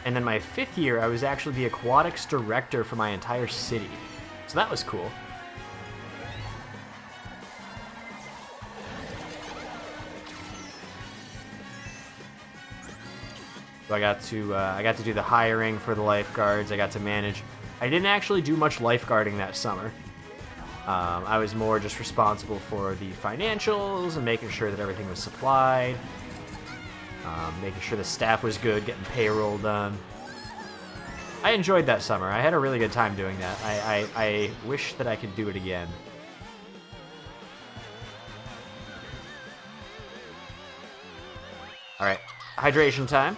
A: And then my 5th year I was actually the aquatics director for my entire city. So that was cool. So I got to do the hiring for the lifeguards. I got to manage. I didn't actually do much lifeguarding that summer. I was more just responsible for the financials and making sure that everything was supplied, making sure the staff was good, getting payroll done. I enjoyed that summer. I had a really good time doing that. I wish that I could do it again. Alright, hydration time.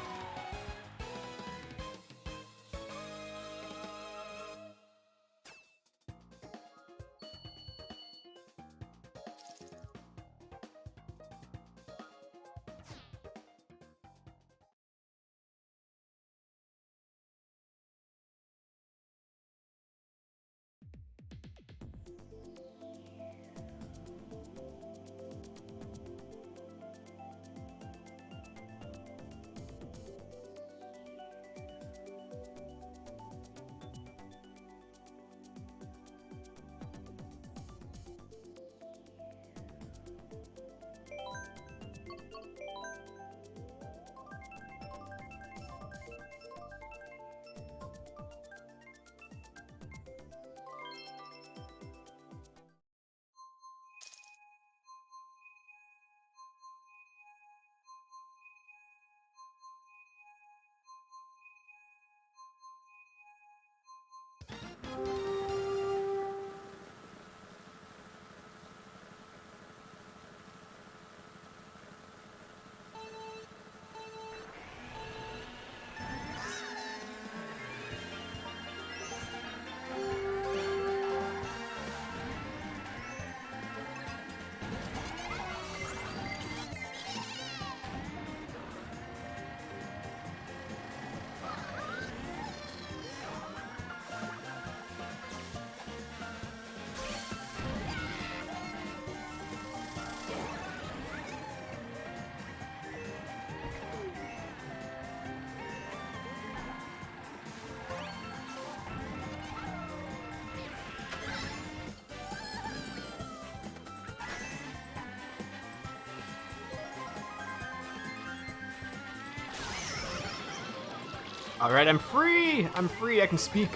A: Alright, I'm free! I'm free, I can speak.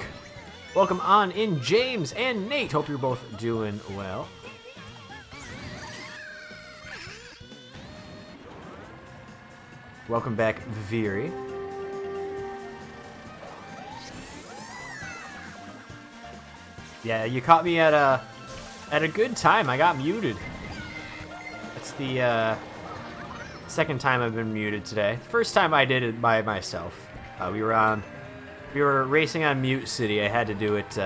A: Welcome on in, James and Nate. Hope you're both doing well. Welcome back, Veery. Yeah, you caught me at a good time. I got muted. That's the second time I've been muted today. First time I did it by myself. We were racing on Mute City. I had to do it.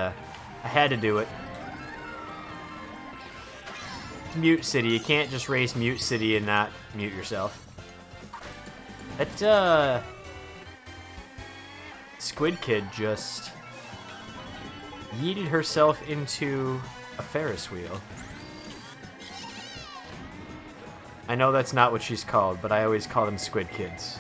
A: It's Mute City. You can't just race Mute City and not mute yourself. That Squid Kid just yeeted herself into a Ferris wheel. I know that's not what she's called, but I always call them Squid Kids.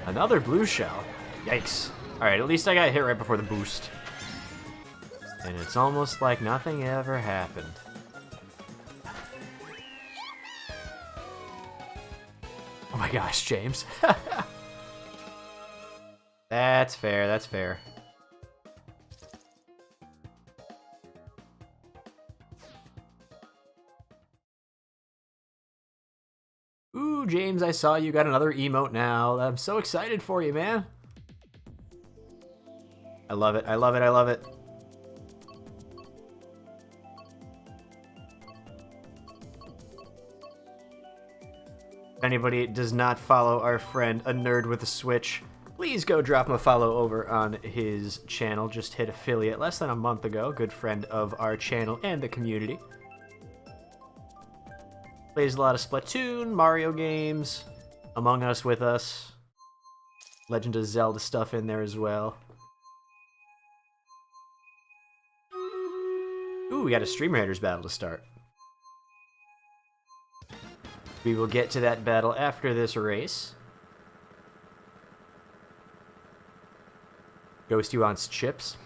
A: Another blue shell. Yikes. Alright, at least I got hit right before the boost. And it's almost like nothing ever happened. Oh my gosh, James. That's fair, that's fair. Ooh, James, I saw you got another emote now. I'm so excited for you, man. I love it, I love it, I love it. If anybody does not follow our friend, A Nerd with a Switch, please go drop him a follow over on his channel. Just hit affiliate less than a month ago. Good friend of our channel and the community. Plays a lot of Splatoon, Mario games, Among Us with Us, Legend of Zelda stuff in there as well. Ooh, we got a Stream Raiders battle to start. We will get to that battle after this race. Ghosty wants chips?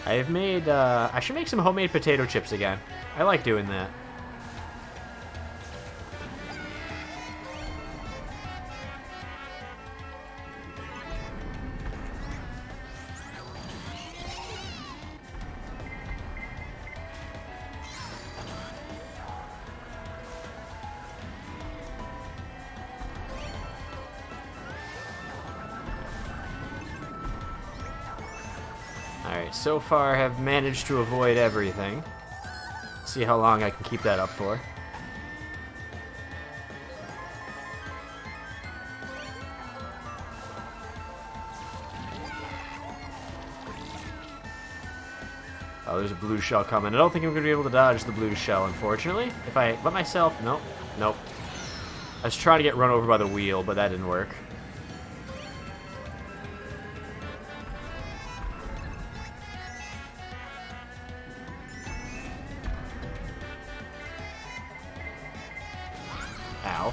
A: I've made, I should make some homemade potato chips again. I like doing that. Alright, so far have managed to avoid everything. See how long I can keep that up for. Oh, there's a blue shell coming. I don't think I'm going to be able to dodge the blue shell, unfortunately. If I let myself... Nope. Nope. I was trying to get run over by the wheel, but that didn't work. Ow.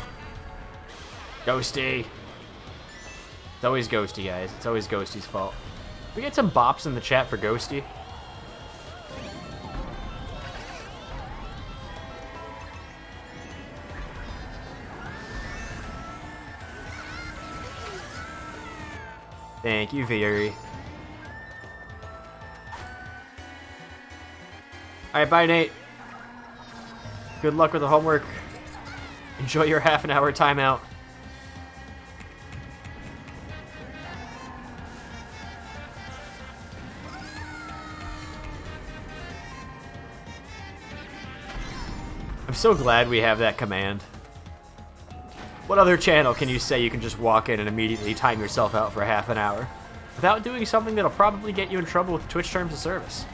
A: Ghosty! It's always Ghosty, guys. It's always Ghosty's fault. We get some bops in the chat for Ghosty. Thank you, Veery. Alright, bye, Nate. Good luck with the homework. Enjoy your half-an-hour timeout. I'm so glad we have that command. What other channel can you say you can just walk in and immediately time yourself out for half an hour without doing something that'll probably get you in trouble with Twitch Terms of Service?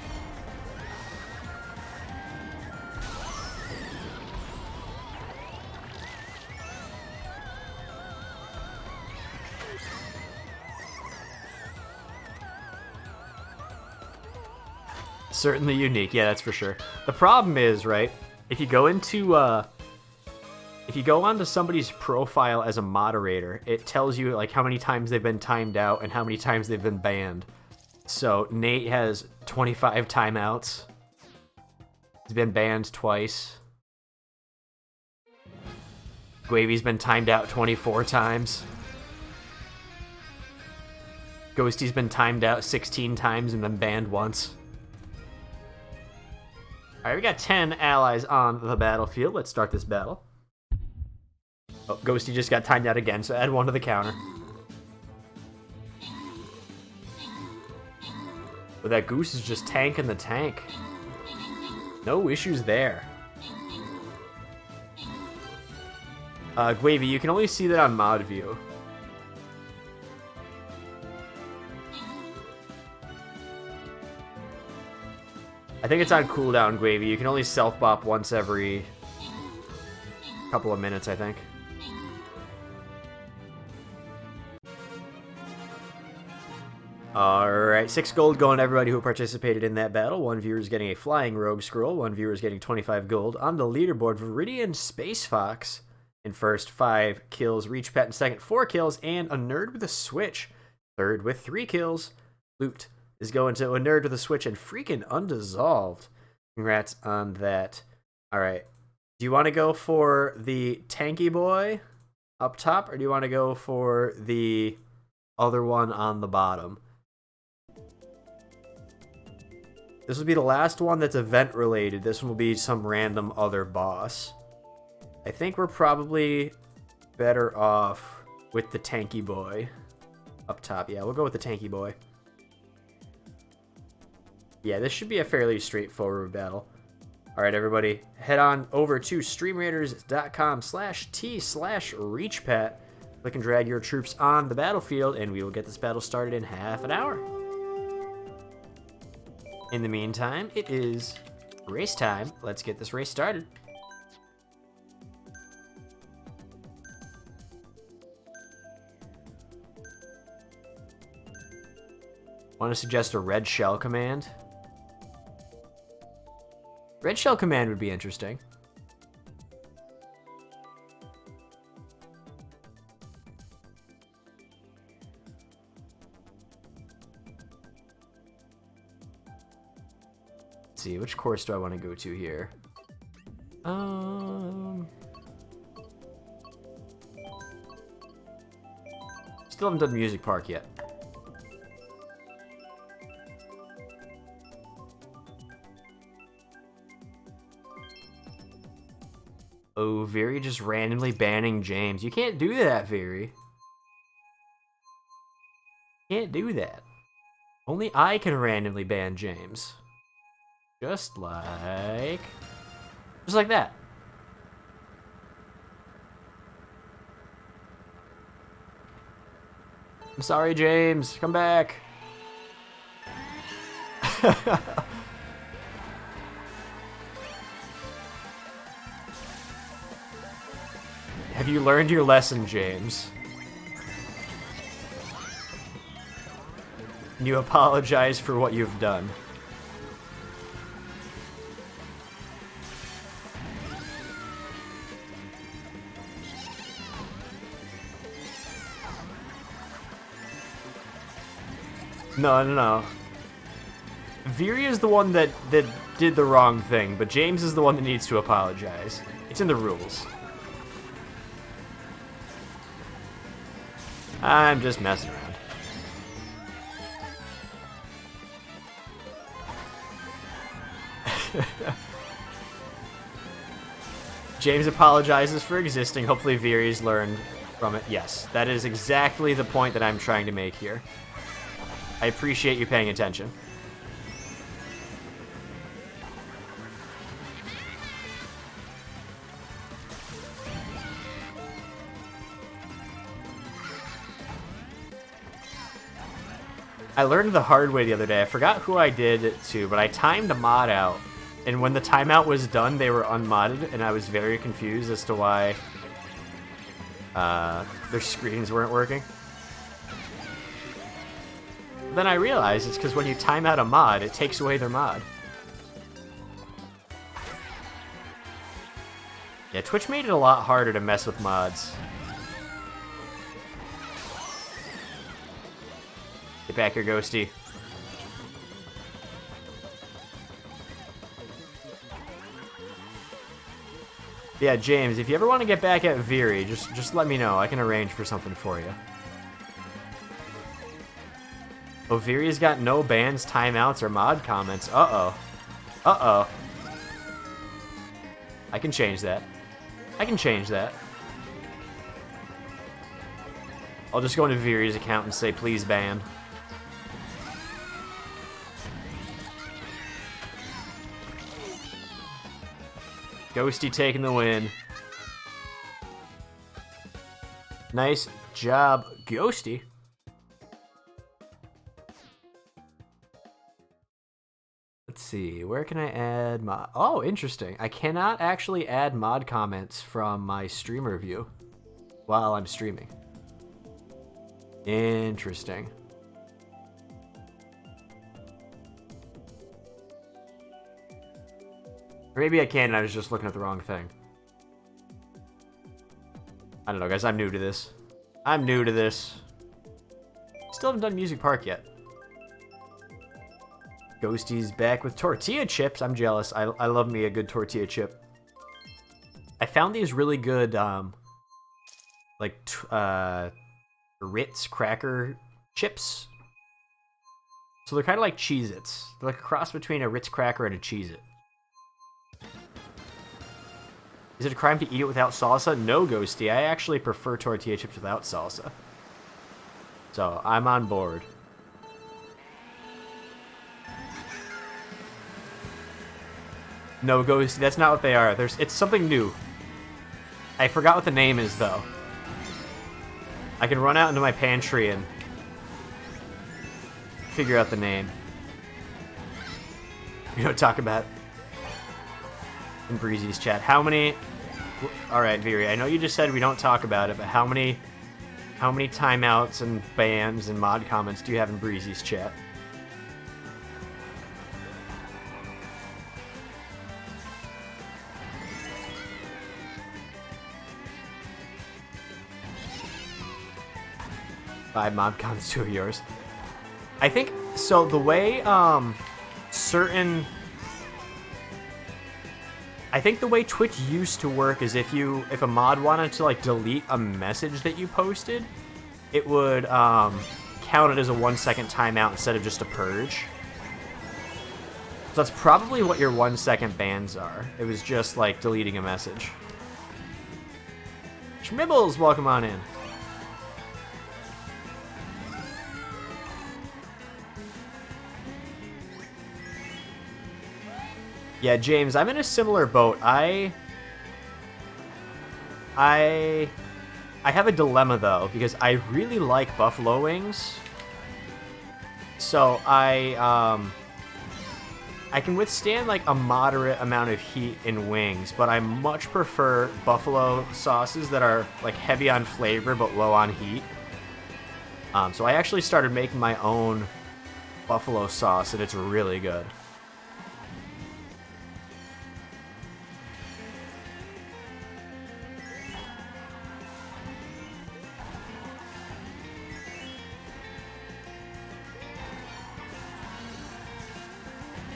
A: Certainly unique, yeah, that's for sure. The problem is, right, if you go onto somebody's profile as a moderator, it tells you like how many times they've been timed out and how many times they've been banned. So Nate has 25 timeouts. He's been banned twice. Gwavy's been timed out 24 times. Ghosty's been timed out 16 times and been banned once. Alright, we got 10 allies on the battlefield. Let's start this battle. Oh, Ghosty just got timed out again, so add 1 to the counter. But that Goose is just tanking the tank. No issues there. Gwavy, you can only see that on mod view. I think it's on cooldown, Gwavy. You can only self-bop once every couple of minutes, I think. Alright, 6 gold going to everybody who participated in that battle. 1 viewer is getting a flying rogue scroll. 1 viewer is getting 25 gold. On the leaderboard, Viridian Space Fox in first, 5 kills. Reach Pet in second, 4 kills. And a nerd with a switch, third with 3 kills. Loot is going to a nerd with a switch and freaking undissolved. Congrats on that. Alright, do you want to go for the tanky boy up top, or do you want to go for the other one on the bottom? This will be the last one that's event related. This one will be some random other boss. I think we're probably better off with the tanky boy up top. Yeah, we'll go with the tanky boy. Yeah, this should be a fairly straightforward battle. Alright, everybody, head on over to streamraiders.com/t/reachpet. Click and drag your troops on the battlefield, and we will get this battle started in half an hour. In the meantime, it is race time. Let's get this race started. Want to suggest a red shell command? Red shell command would be interesting. Let's see, which course do I want to go to here? Still haven't done Music Park yet. Oh, Veery just randomly banning James. You can't do that, Veery. Can't do that. Only I can randomly ban James. Just like that. I'm sorry, James. Come back. Have you learned your lesson, James? You apologize for what you've done. No. Veery is the one that did the wrong thing, but James is the one that needs to apologize. It's in the rules. I'm just messing around. James apologizes for existing. Hopefully Veery's learned from it. Yes, that is exactly the point that I'm trying to make here. I appreciate you paying attention. I learned the hard way the other day. I forgot who I did it to, but I timed a mod out. And when the timeout was done, they were unmodded, and I was very confused as to why their screens weren't working. Then I realized it's because when you time out a mod, it takes away their mod. Yeah, Twitch made it a lot harder to mess with mods. Get back here, Ghosty. Yeah, James, if you ever want to get back at Veery, just let me know. I can arrange for something for you. Oh, Veery's got no bans, timeouts, or mod comments. Uh-oh. Uh-oh. I can change that. I can change that. I'll just go into Veery's account and say, please ban. Ghosty taking the win. Nice job, Ghosty. Let's see, where can I add mod? Oh, interesting. I cannot actually add mod comments from my streamer view while I'm streaming. Interesting. Or maybe I can and I was just looking at the wrong thing. I don't know, guys. I'm new to this. I'm new to this. Still haven't done Music Park yet. Ghosty's back with tortilla chips. I'm jealous. I love me a good tortilla chip. I found these really good, Ritz cracker chips. So they're kind of like Cheez-Its. They're like a cross between a Ritz cracker and a Cheez-It. Is it a crime to eat it without salsa? No, Ghosty. I actually prefer tortilla chips without salsa. So, I'm on board. No, Ghosty, that's not what they are. It's something new. I forgot what the name is, though. I can run out into my pantry and figure out the name. You know, talk about in Breezy's chat. How many... Alright, Veery, I know you just said we don't talk about it, but how many timeouts and bans and mod comments do you have in Breezy's chat? Five mod comments, 2 of yours. I think, so the way, I think the way Twitch used to work is if a mod wanted to like delete a message that you posted, it would count it as a 1 second timeout instead of just a purge. So that's probably what your 1 second bans are. It was just like deleting a message. Schmibbles, welcome on in. Yeah, James, I'm in a similar boat. I have a dilemma though, because I really like buffalo wings. So I can withstand like a moderate amount of heat in wings, but I much prefer buffalo sauces that are like heavy on flavor but low on heat. So I actually started making my own buffalo sauce, and it's really good.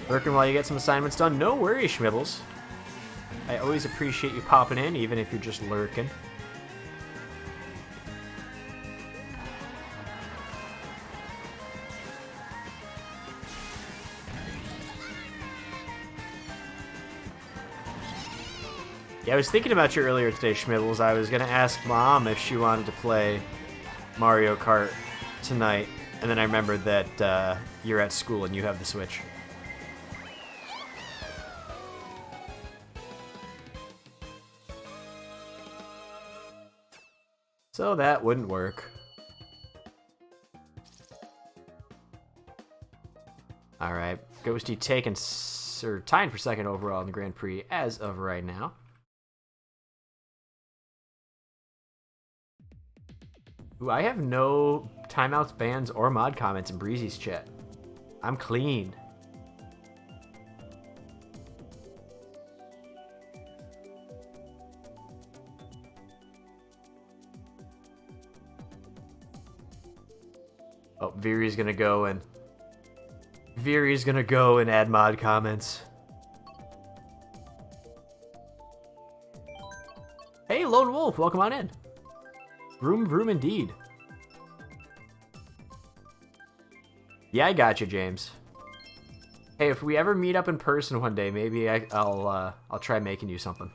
A: Lurking while you get some assignments done. No worries, Schmibbles. I always appreciate you popping in, even if you're just lurking. Yeah, I was thinking about you earlier today, Schmibbles. I was going to ask Mom if she wanted to play Mario Kart tonight, and then I remembered that you're at school and you have the Switch. So that wouldn't work. Alright, Ghosty tying for second overall in the Grand Prix as of right now. Ooh, I have no timeouts, bans, or mod comments in Breezy's chat. I'm clean. Oh, Viri's gonna go and add mod comments. Hey, Lone Wolf, welcome on in. Vroom vroom indeed. Yeah, I got you, James. Hey, if we ever meet up in person one day, maybe I'll try making you something.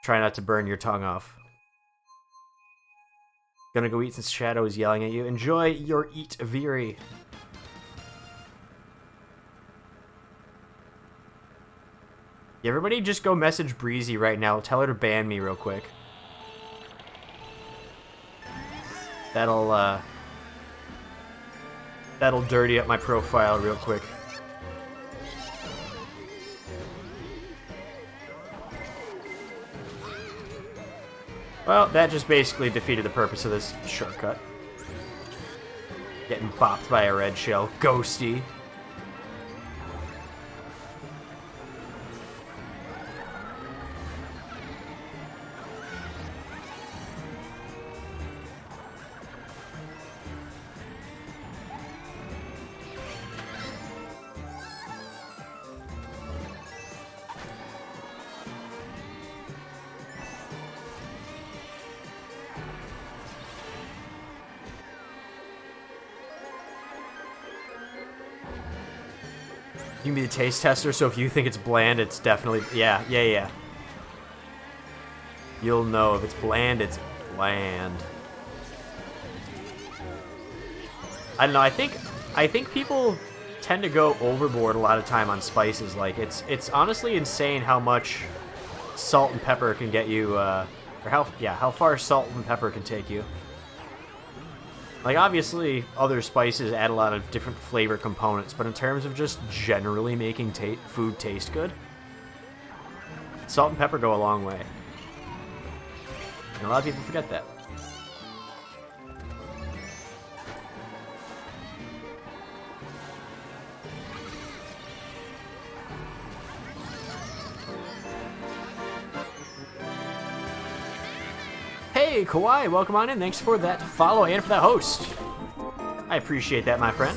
A: Try not to burn your tongue off. Gonna go eat since Shadow is yelling at you. Enjoy your eat, Viri. Yeah, everybody just go message Breezy right now. Tell her to ban me real quick. That'll dirty up my profile real quick. Well, that just basically defeated the purpose of this shortcut. Getting bopped by a red shell. Ghosty. You can be the taste tester, so if you think it's bland, it's definitely... Yeah. You'll know if it's bland, it's bland. I don't know, I think people tend to go overboard a lot of time on spices. Like, it's honestly insane how much salt and pepper can get you, or how far salt and pepper can take you. Like, obviously, other spices add a lot of different flavor components, but in terms of just generally making food taste good, salt and pepper go a long way. And a lot of people forget that. Hey, Kawhi, welcome on in. Thanks for that follow and for that host. I appreciate that, my friend.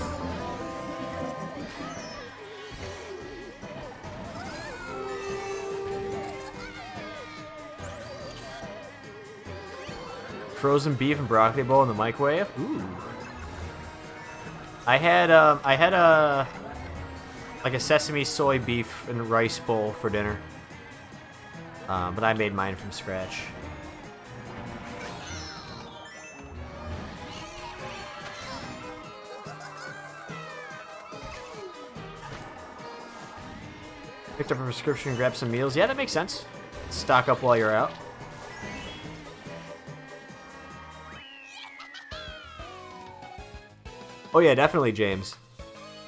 A: Frozen beef and broccoli bowl in the microwave. Ooh. I had a sesame soy beef and rice bowl for dinner. But I made mine from scratch. Picked up a prescription and grabbed some meals. Yeah, that makes sense. Stock up while you're out. Oh yeah, definitely, James.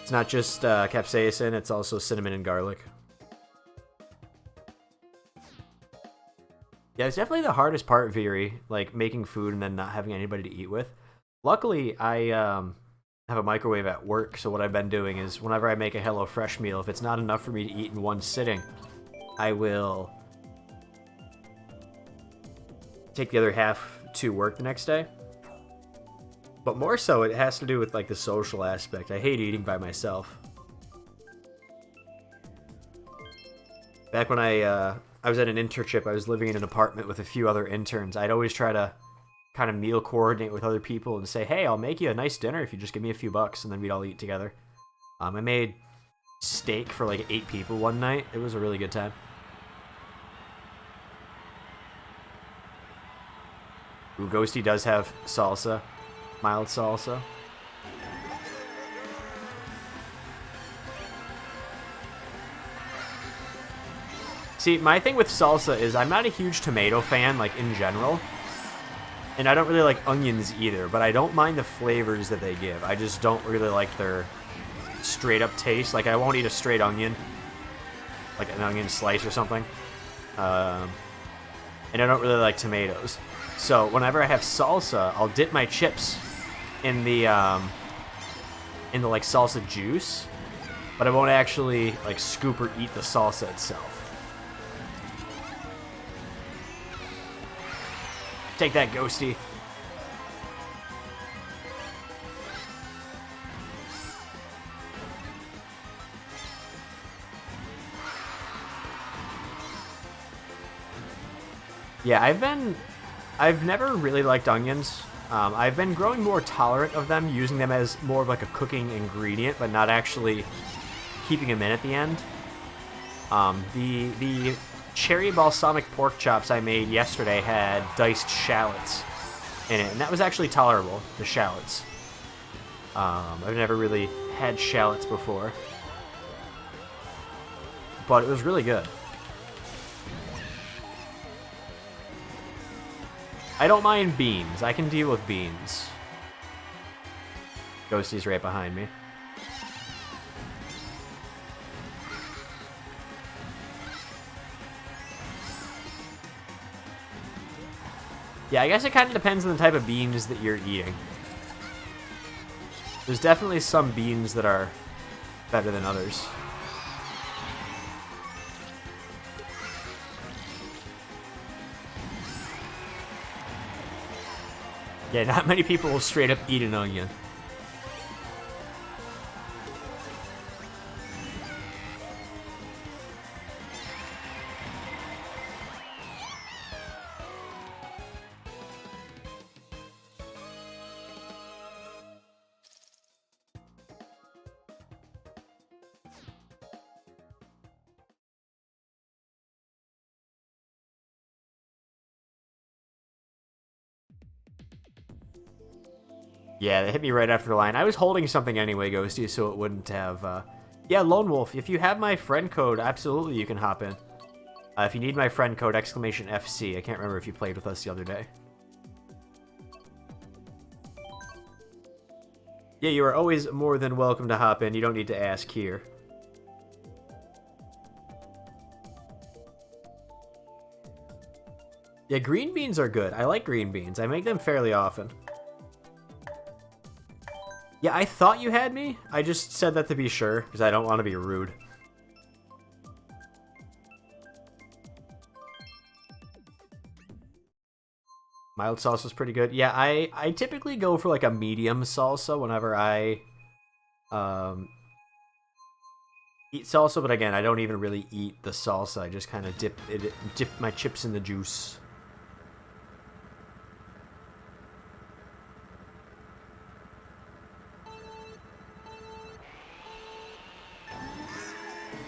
A: It's not just capsaicin, it's also cinnamon and garlic. Yeah, it's definitely the hardest part, Viri, like making food and then not having anybody to eat with. Luckily, I have a microwave at work, so what I've been doing is whenever I make a HelloFresh meal, if it's not enough for me to eat in one sitting, I will take the other half to work the next day. But more so, it has to do with like the social aspect. I hate eating by myself. Back when I was at an internship, I was living in an apartment with a few other interns. I'd always try to kind of meal coordinate with other people and say, hey, I'll make you a nice dinner if you just give me a few bucks, and then we'd all eat together. I made steak for like 8 people one night. It was a really good time. Ooh, Ghosty does have salsa. Mild salsa. See, my thing with salsa is I'm not a huge tomato fan, like, in general. And I don't really like onions either, but I don't mind the flavors that they give. I just don't really like their straight-up taste. Like, I won't eat a straight onion, like an onion slice or something. And I don't really like tomatoes. So whenever I have salsa, I'll dip my chips in the like salsa juice, but I won't actually like scoop or eat the salsa itself. Take that, Ghosty. Yeah, I've never really liked onions. I've been growing more tolerant of them, using them as more of like a cooking ingredient, but not actually keeping them in at the end. The cherry balsamic pork chops I made yesterday had diced shallots in it, and that was actually tolerable, the shallots. I've never really had shallots before, but it was really good. I don't mind beans. I can deal with beans. Ghosty's right behind me. Yeah, I guess it kind of depends on the type of beans that you're eating. There's definitely some beans that are better than others. Yeah, not many people will straight up eat an onion. Yeah, they hit me right after the line. I was holding something anyway, Ghosty, so it wouldn't have... Yeah, Lone Wolf, if you have my friend code, absolutely you can hop in. If you need my friend code, !FC. I can't remember if you played with us the other day. Yeah, you are always more than welcome to hop in. You don't need to ask here. Yeah, green beans are good. I like green beans. I make them fairly often. Yeah, I thought you had me. I just said that to be sure, because I don't want to be rude. Mild salsa is pretty good. Yeah, I typically go for like a medium salsa whenever I eat salsa, but again, I don't even really eat the salsa. I just kind of dip my chips in the juice.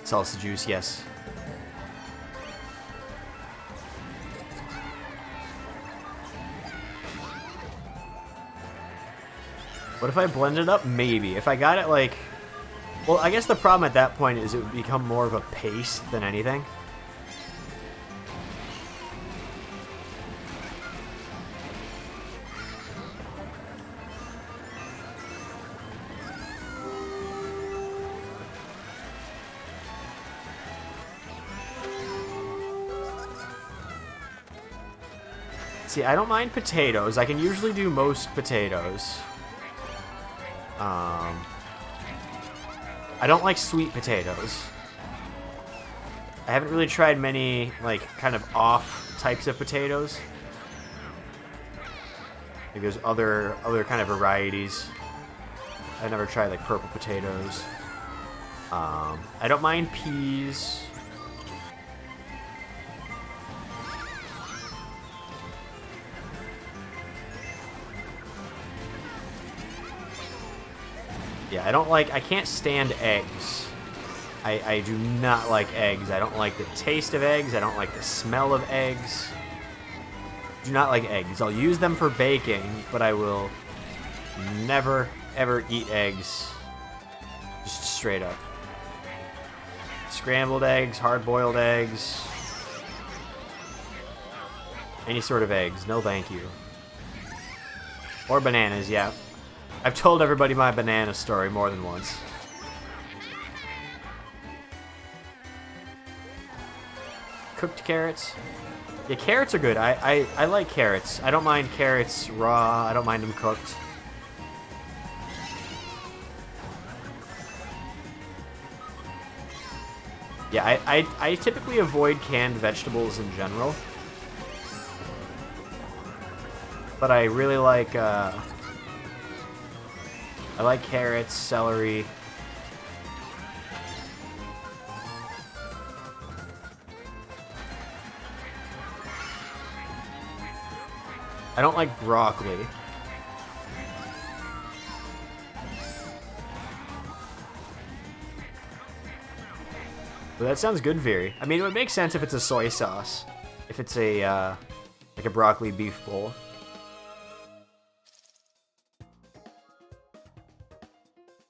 A: Salsa juice, yes. What if I blend it up? Maybe. If I got it like... Well, I guess the problem at that point is it would become more of a paste than anything. See, I don't mind potatoes. I can usually do most potatoes. I don't like sweet potatoes. I haven't really tried many, like, kind of off types of potatoes. Like, there's other kind of varieties. I've never tried, like, purple potatoes. I don't mind peas. Yeah, I can't stand eggs. I do not like eggs. I don't like the taste of eggs. I don't like the smell of eggs. Do not like eggs. I'll use them for baking, but I will never, ever eat eggs. Just straight up. Scrambled eggs, hard-boiled eggs. Any sort of eggs. No thank you. Or bananas, yeah. I've told everybody my banana story more than once. Cooked carrots. Yeah, carrots are good. I like carrots. I don't mind carrots raw. I don't mind them cooked. Yeah, I typically avoid canned vegetables in general. But I really like... I like carrots, celery. I don't like broccoli. But that sounds good, Veery. I mean, it would make sense if it's a soy sauce. If it's a, like a broccoli beef bowl.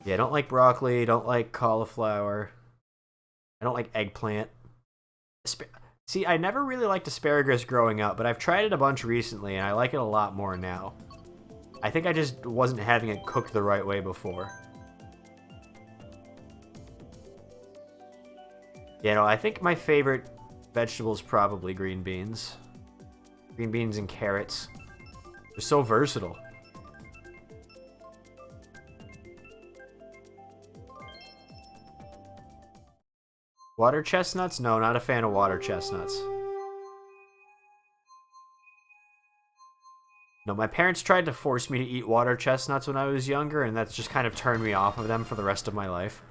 A: Yeah, I don't like broccoli, don't like cauliflower. I don't like eggplant. See, I never really liked asparagus growing up, but I've tried it a bunch recently, and I like it a lot more now. I think I just wasn't having it cooked the right way before. Yeah, no, I think my favorite vegetable is probably green beans. Green beans and carrots. They're so versatile. Water chestnuts? No, not a fan of water chestnuts. No, my parents tried to force me to eat water chestnuts when I was younger, and that's just kind of turned me off of them for the rest of my life.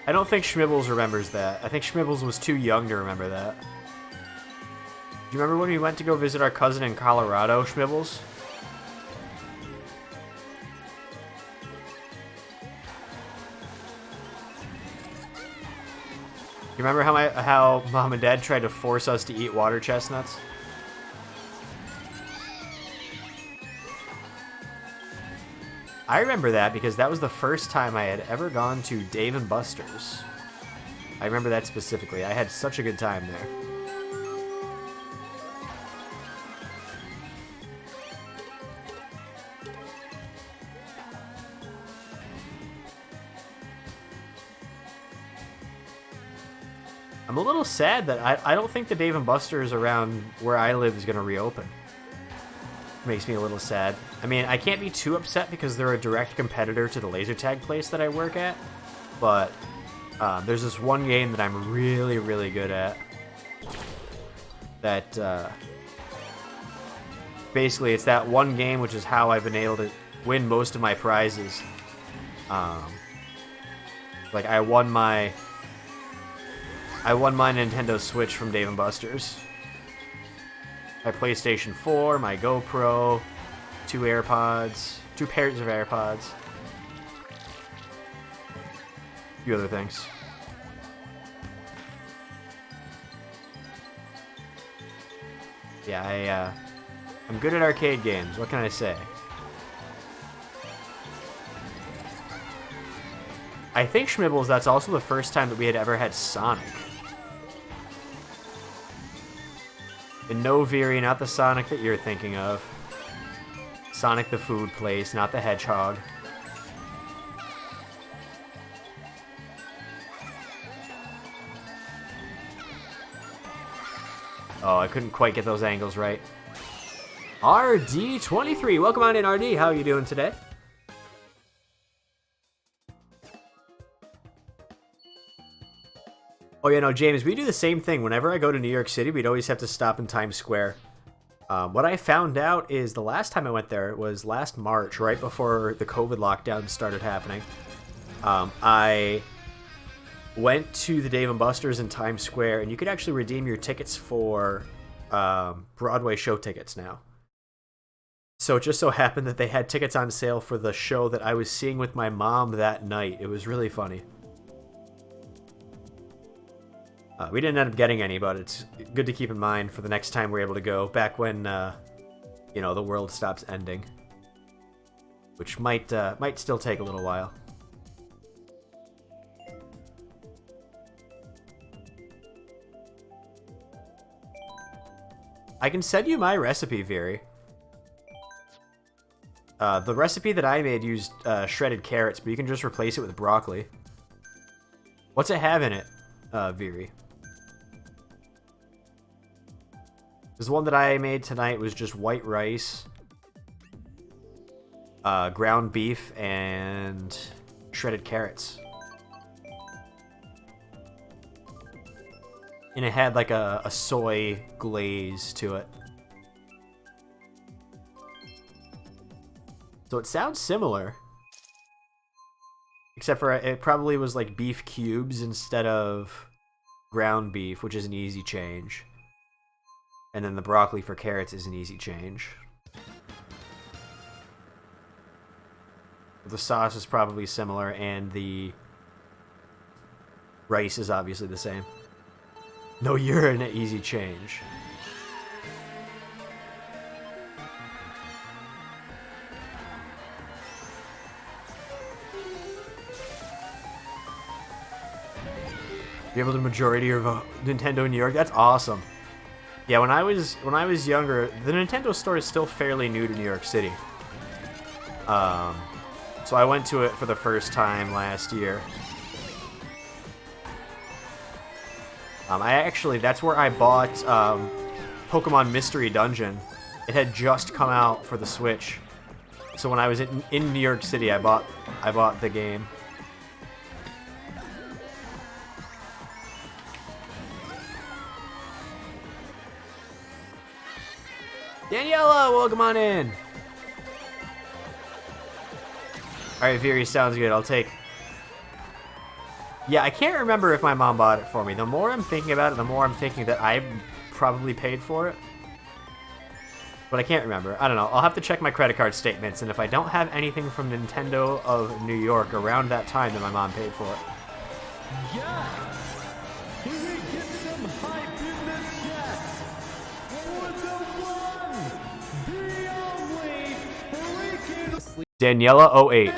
A: I don't think Schmibbles remembers that. I think Schmibbles was too young to remember that. Do you remember when we went to go visit our cousin in Colorado, Schmibbles? You remember how Mom and Dad tried to force us to eat water chestnuts? I remember that because that was the first time I had ever gone to Dave & Buster's. I remember that specifically. I had such a good time there. I'm a little sad that I don't think the Dave & Buster's around where I live is going to reopen. Makes me a little sad. I mean, I can't be too upset because they're a direct competitor to the laser tag place that I work at, but there's this one game that I'm really, really good at that basically it's that one game which is how I've been able to win most of my prizes. Like I won my Nintendo Switch from Dave & Buster's. My PlayStation 4, my GoPro, 2 AirPods, 2 pairs of AirPods. A few other things. Yeah, I'm good at arcade games. What can I say? I think, Schmibbles, that's also the first time that we had ever had Sonic. And no, Veery, not the Sonic that you're thinking of. Sonic the food place, not the Hedgehog. Oh, I couldn't quite get those angles right. RD23, welcome on in, RD. How are you doing today? Oh, yeah, no, James, we do the same thing. Whenever I go to New York City, we'd always have to stop in Times Square. What I found out is the last time I went there was last March, right before the COVID lockdown started happening. I went to the Dave & Buster's in Times Square, and you could actually redeem your tickets for Broadway show tickets now. So it just so happened that they had tickets on sale for the show that I was seeing with my mom that night. It was really funny. We didn't end up getting any, but it's good to keep in mind for the next time we're able to go, back when, you know, the world stops ending. Which might still take a little while. I can send you my recipe, Veery. The recipe that I made used shredded carrots, but you can just replace it with broccoli. What's it have in it, Veery? This one that I made tonight was just white rice, ground beef, and shredded carrots. and it had like a soy glaze to it. So it sounds similar. Except for it probably was like beef cubes instead of ground beef, which is an easy change. And then the broccoli for carrots is an easy change. The sauce is probably similar, and the rice is obviously the same. No, you're an easy change. Be able to majority your vote. Nintendo New York. That's awesome. Yeah, when I was younger, the Nintendo store is still fairly new to New York City. So I went to it for the first time last year. That's where I bought Pokemon Mystery Dungeon. It had just come out for the Switch. So when I was in New York City, I bought the game. Daniela, welcome on in. Alright, Veery, sounds good. I'll take... Yeah, I can't remember if my mom bought it for me. The more I'm thinking about it, the more I'm thinking that I probably paid for it. But I can't remember. I don't know. I'll have to check my credit card statements, and if I don't have anything from Nintendo of New York around that time, then my mom paid for it.
B: Yes! Can we get some hype in this chat? For the one, the only, freaking...
A: Daniela 08.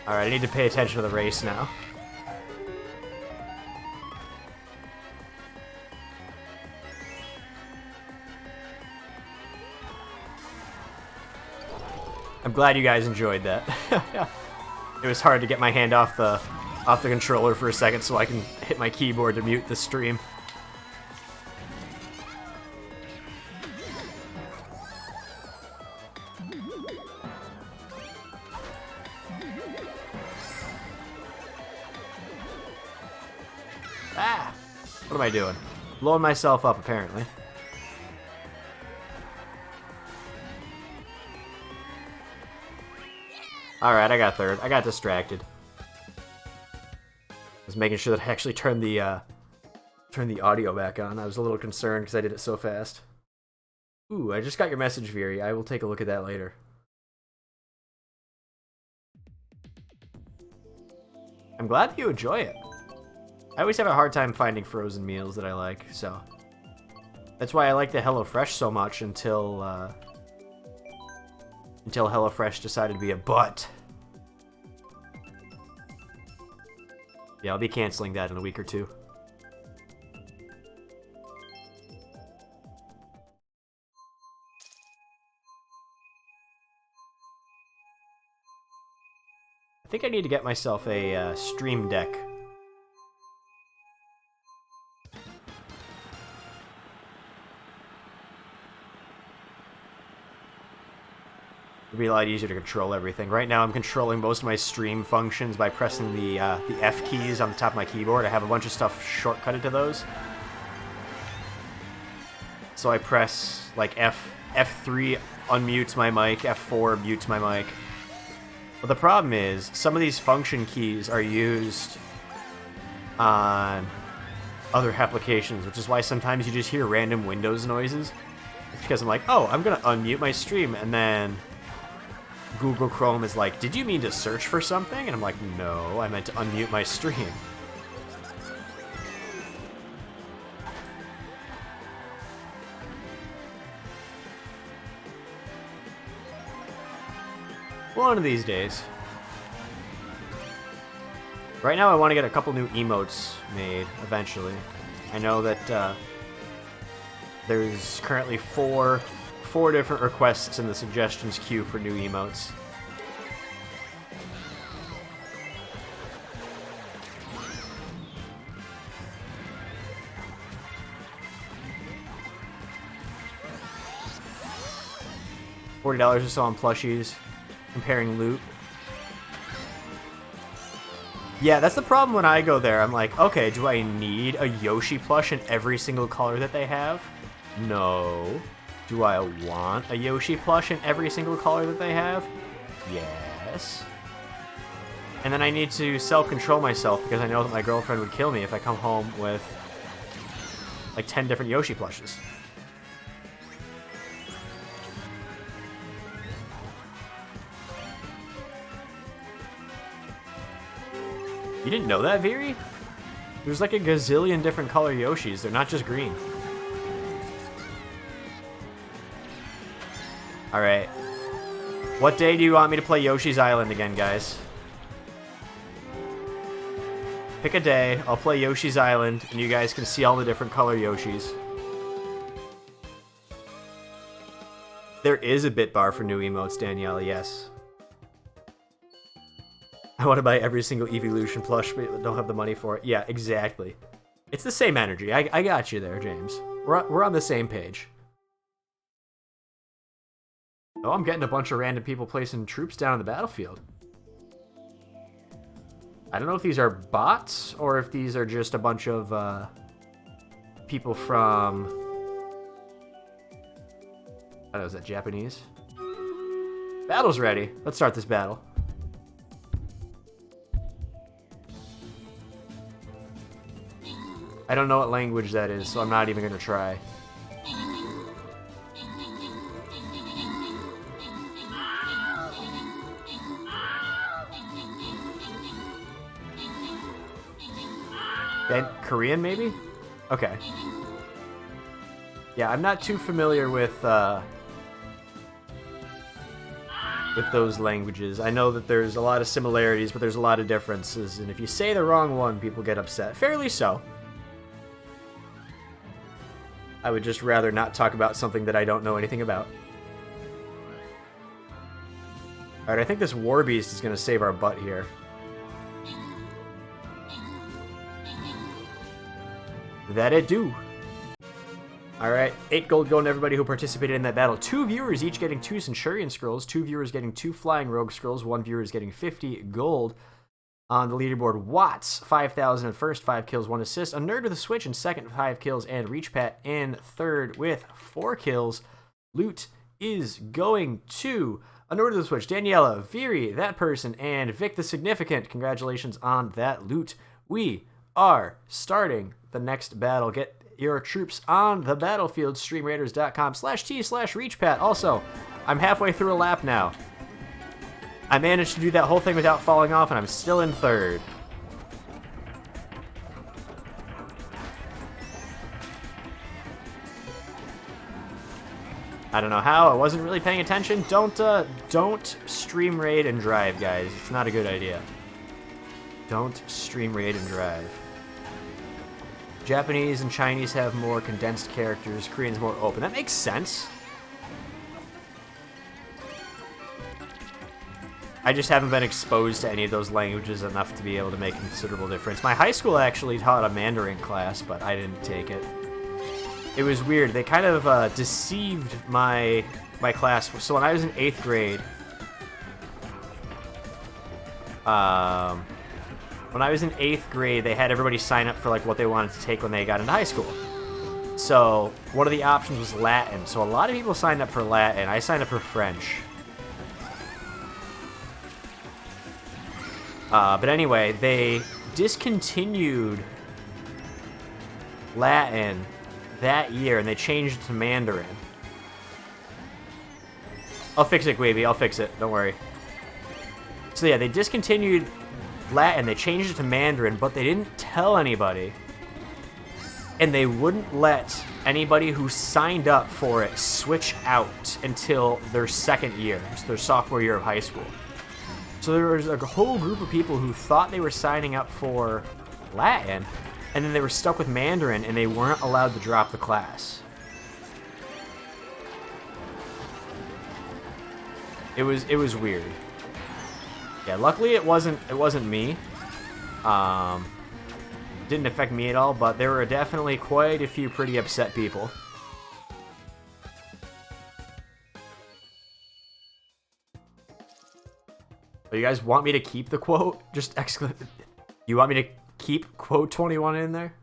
A: Alright, I need to pay attention to the race now. I'm glad you guys enjoyed that. It was hard to get my hand off the controller for a second so I can hit my keyboard to mute the stream. Ah! What am I doing? Blowing myself up, apparently. Alright, I got third. I got distracted. I was making sure that I actually turned the audio back on. I was a little concerned because I did it so fast. Ooh, I just got your message, Veery. I will take a look at that later. I'm glad that you enjoy it. I always have a hard time finding frozen meals that I like, so... That's why I like the HelloFresh so much until HelloFresh decided to be a butt. Yeah, I'll be canceling that in a week or two. I think I need to get myself a Stream Deck. It'd be a lot easier to control everything. Right now I'm controlling most of my stream functions by pressing the F keys on the top of my keyboard. I have a bunch of stuff shortcutted to those. So I press like F3 unmutes my mic, F4 mutes my mic. But the problem is, some of these function keys are used on other applications, which is why sometimes you just hear random Windows noises. It's because I'm like, oh, I'm gonna unmute my stream, and then Google Chrome is like, did you mean to search for something? And I'm like, no, I meant to unmute my stream. One of these days. Right now I want to get a couple new emotes made, eventually. I know that there's currently four different requests in the suggestions queue for new emotes. $40 or so on plushies, comparing loot. Yeah, that's the problem when I go there. I'm like, okay, do I need a Yoshi plush in every single color that they have? No. Do I want a Yoshi plush in every single color that they have? Yes. And then I need to self-control myself because I know that my girlfriend would kill me if I come home with like 10 different Yoshi plushes. You didn't know that, Viri? There's like a gazillion different color Yoshis. They're not just green. Alright. What day do you want me to play Yoshi's Island again, guys? Pick a day, I'll play Yoshi's Island, and you guys can see all the different color Yoshis. There is a bit bar for new emotes, Daniela, yes. I want to buy every single Evolution plush, but don't have the money for it. Yeah, exactly. It's the same energy. I got you there, James. We're on the same page. Oh, I'm getting a bunch of random people placing troops down on the battlefield. I don't know if these are bots or if these are just a bunch of people from... I don't know, is that Japanese? Battle's ready. Let's start this battle. I don't know what language that is, so I'm not even going to try. Korean, maybe? Okay. Yeah, I'm not too familiar with those languages. I know that there's a lot of similarities, but there's a lot of differences, and if you say the wrong one, people get upset. Fairly so. I would just rather not talk about something that I don't know anything about. Alright, I think this War Beast is going to save our butt here. That it do. Alright, 8 gold going to everybody who participated in that battle. 2 viewers each getting 2 Centurion Scrolls, 2 viewers getting 2 Flying Rogue Scrolls, 1 viewer is getting 50 gold. On the leaderboard, Watts, 5,000 in first, 5 kills, 1 assist. A Nerd with a Switch in second, 5 kills, and Reachpat in third with 4 kills. Loot is going to A Nerd with a Switch, Daniela, Viri, that person, and Vic the Significant. Congratulations on that loot. We are starting the next battle. Get your troops on the battlefield, streamraiders.com/t/reachpat. Also, I'm halfway through a lap now. I managed to do that whole thing without falling off, and I'm still in third. I don't know how. I wasn't really paying attention. Don't stream raid and drive, guys. It's not a good idea. Don't stream raid and drive. Japanese and Chinese have more condensed characters. Korean's more open. That makes sense. I just haven't been exposed to any of those languages enough to be able to make a considerable difference. My high school actually taught a Mandarin class, but I didn't take it. It was weird. They kind of deceived my class. So when I was in 8th grade, they had everybody sign up for like what they wanted to take when they got into high school. So one of the options was Latin. So a lot of people signed up for Latin. I signed up for French. But anyway, they discontinued Latin that year, and they changed it to Mandarin. I'll fix it, Gwaby. I'll fix it. Don't worry. So yeah, they discontinued Latin. They changed it to Mandarin, but they didn't tell anybody. And they wouldn't let anybody who signed up for it switch out until their second year, so their sophomore year of high school. So there was a whole group of people who thought they were signing up for Latin, and then they were stuck with Mandarin, and they weren't allowed to drop the class. It was weird. Yeah, luckily it wasn't me. Didn't affect me at all, but there were definitely quite a few pretty upset people. you guys want me to keep the quote? Just exclamation. You want me to keep quote 21 in there?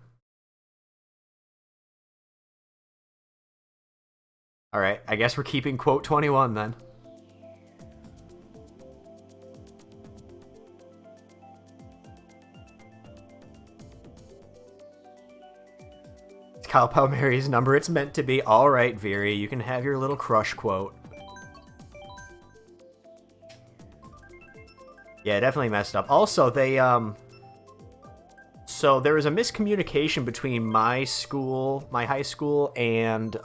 A: Alright, I guess we're keeping quote 21 then. It's Kyle Palmieri's number. It's meant to be. Alright, Veery, you can have your little crush quote. Yeah, definitely messed up. Also, they, so there was a miscommunication between my school, my high school, and,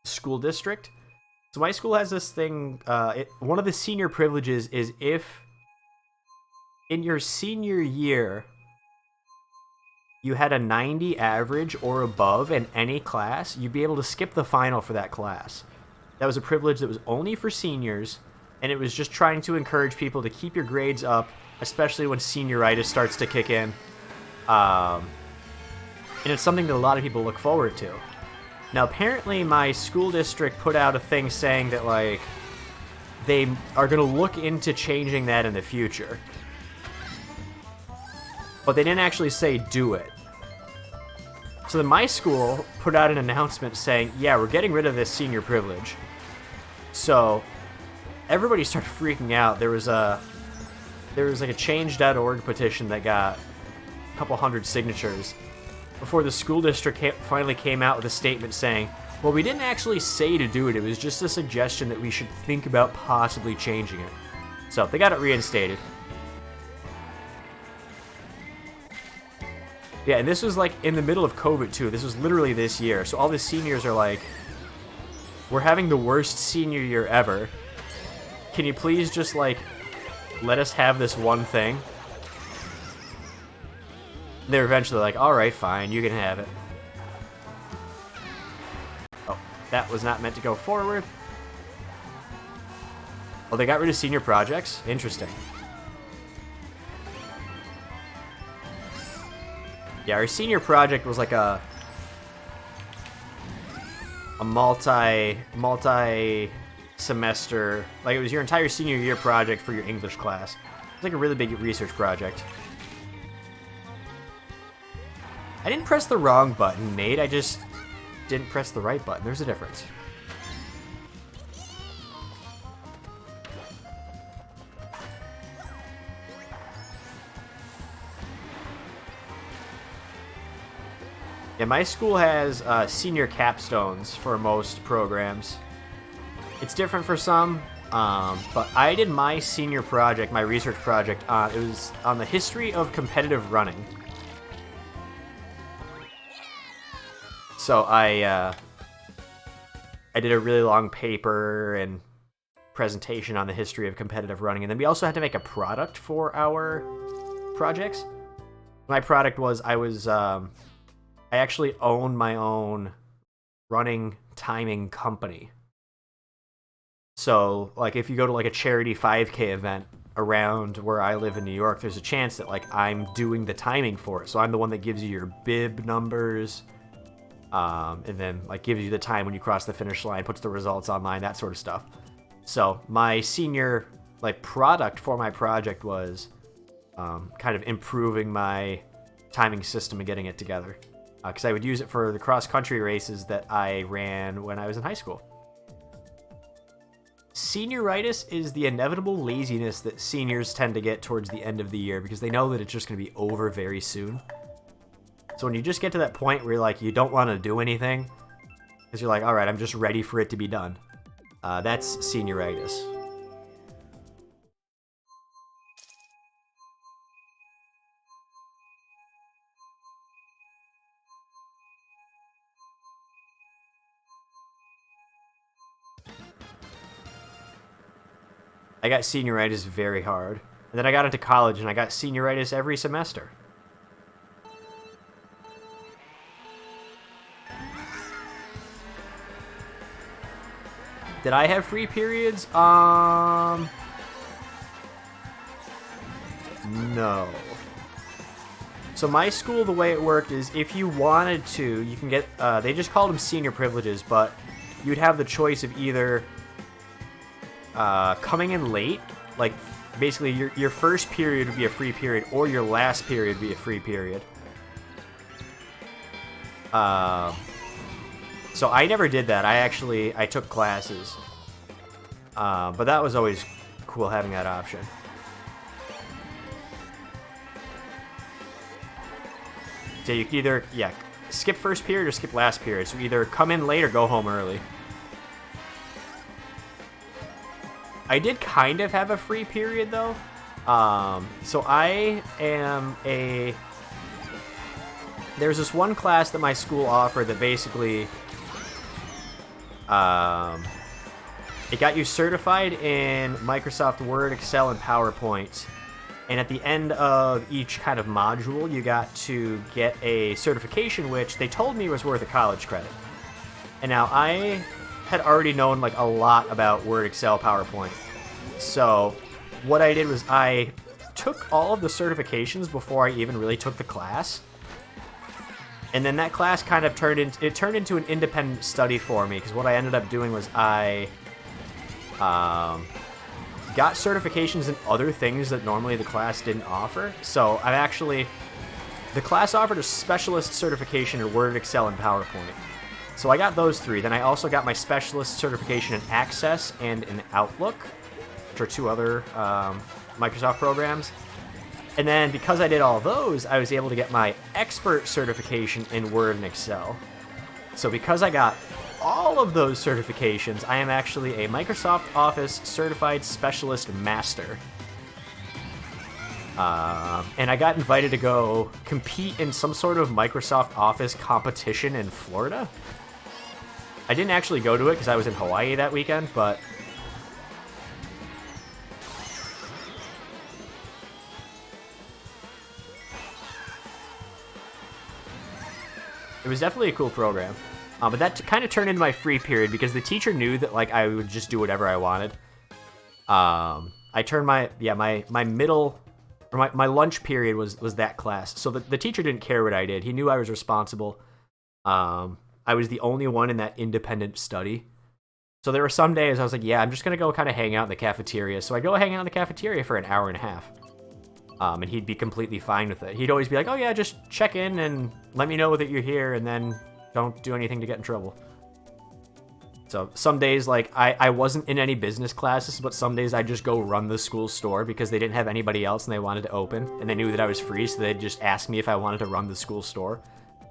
A: school district. So my school has this thing, one of the senior privileges is if in your senior year you had a 90 average or above in any class, you'd be able to skip the final for that class. That was a privilege that was only for seniors, and it was just trying to encourage people to keep your grades up, especially when senioritis starts to kick in. And it's something that a lot of people look forward to. Now, apparently my school district put out a thing saying that, like, they are going to look into changing that in the future. But they didn't actually say do it. So then my school put out an announcement saying, yeah, we're getting rid of this senior privilege. So everybody started freaking out. There was like a change.org petition that got a couple hundred signatures before the school district finally came out with a statement saying, well, we didn't actually say to do it. It was just a suggestion that we should think about possibly changing it. So they got it reinstated. Yeah, and this was like in the middle of COVID too. This was literally this year. So all the seniors are like, we're having the worst senior year ever. Can you please just like let us have this one thing? They're eventually like, alright, fine, you can have it. Oh, that was not meant to go forward. Oh, they got rid of senior projects? Interesting. Yeah, our senior project was like a multi-semester, like it was your entire senior year project for your English class. It's like a really big research project. I didn't press the wrong button, Nate. I just didn't press the right button. There's a difference. Yeah, my school has senior capstones for most programs. It's different for some, but I did my senior project, my research project, it was on the history of competitive running. So I did a really long paper and presentation on the history of competitive running, and then we also had to make a product for our projects. My product was I actually own my own running timing company. So, like, if you go to like a charity 5K event around where I live in New York, there's a chance that like I'm doing the timing for it. So I'm the one that gives you your bib numbers. And then like gives you the time when you cross the finish line, puts the results online, that sort of stuff. So my senior like product for my project was kind of improving my timing system and getting it together, because I would use it for the cross-country races that I ran when I was in high school. Senioritis is the inevitable laziness that seniors tend to get towards the end of the year because they know that it's just going to be over very soon. So when you just get to that point where you're like, you don't want to do anything, because you're like, all right, I'm just ready for it to be done. That's senioritis. I got senioritis very hard. And then I got into college and I got senioritis every semester. Did I have free periods? No. So my school, the way it worked is if you wanted to, you can get, they just called them senior privileges, but you'd have the choice of either coming in late, like basically your first period would be a free period, or your last period would be a free period. So I never did that. I took classes. But that was always cool having that option. So you can either, skip first period or skip last period. So either come in late or go home early. I did kind of have a free period, though. So I am there's this one class that my school offered that basically, it got you certified in Microsoft Word, Excel, and PowerPoint. And at the end of each kind of module, you got to get a certification, which they told me was worth a college credit. And now I had already known like a lot about Word, Excel, PowerPoint. So what I did was I took all of the certifications before I even really took the class. And then that class kind of turned into an independent study for me, because what I ended up doing was I got certifications in other things that normally the class didn't offer. So the class offered a specialist certification in Word, Excel, and PowerPoint. So I got those 3. Then I also got my specialist certification in Access and in Outlook, which are 2 other Microsoft programs. And then because I did all those, I was able to get my expert certification in Word and Excel. So because I got all of those certifications, I am actually a Microsoft Office Certified Specialist Master. And I got invited to go compete in some sort of Microsoft Office competition in Florida. I didn't actually go to it because I was in Hawaii that weekend, but it was definitely a cool program. But that kind of turned into my free period because the teacher knew that like I would just do whatever I wanted. I turned my middle, or my lunch period was that class. So the teacher didn't care what I did. He knew I was responsible. I was the only one in that independent study. So there were some days I was like, yeah, I'm just going to go kind of hang out in the cafeteria. So I go hang out in the cafeteria for an hour and a half. And he'd be completely fine with it. He'd always be like, oh yeah, just check in and let me know that you're here, and then don't do anything to get in trouble. So some days, like, I wasn't in any business classes, but some days I'd just go run the school store because they didn't have anybody else and they wanted to open, and they knew that I was free, so they'd just ask me if I wanted to run the school store.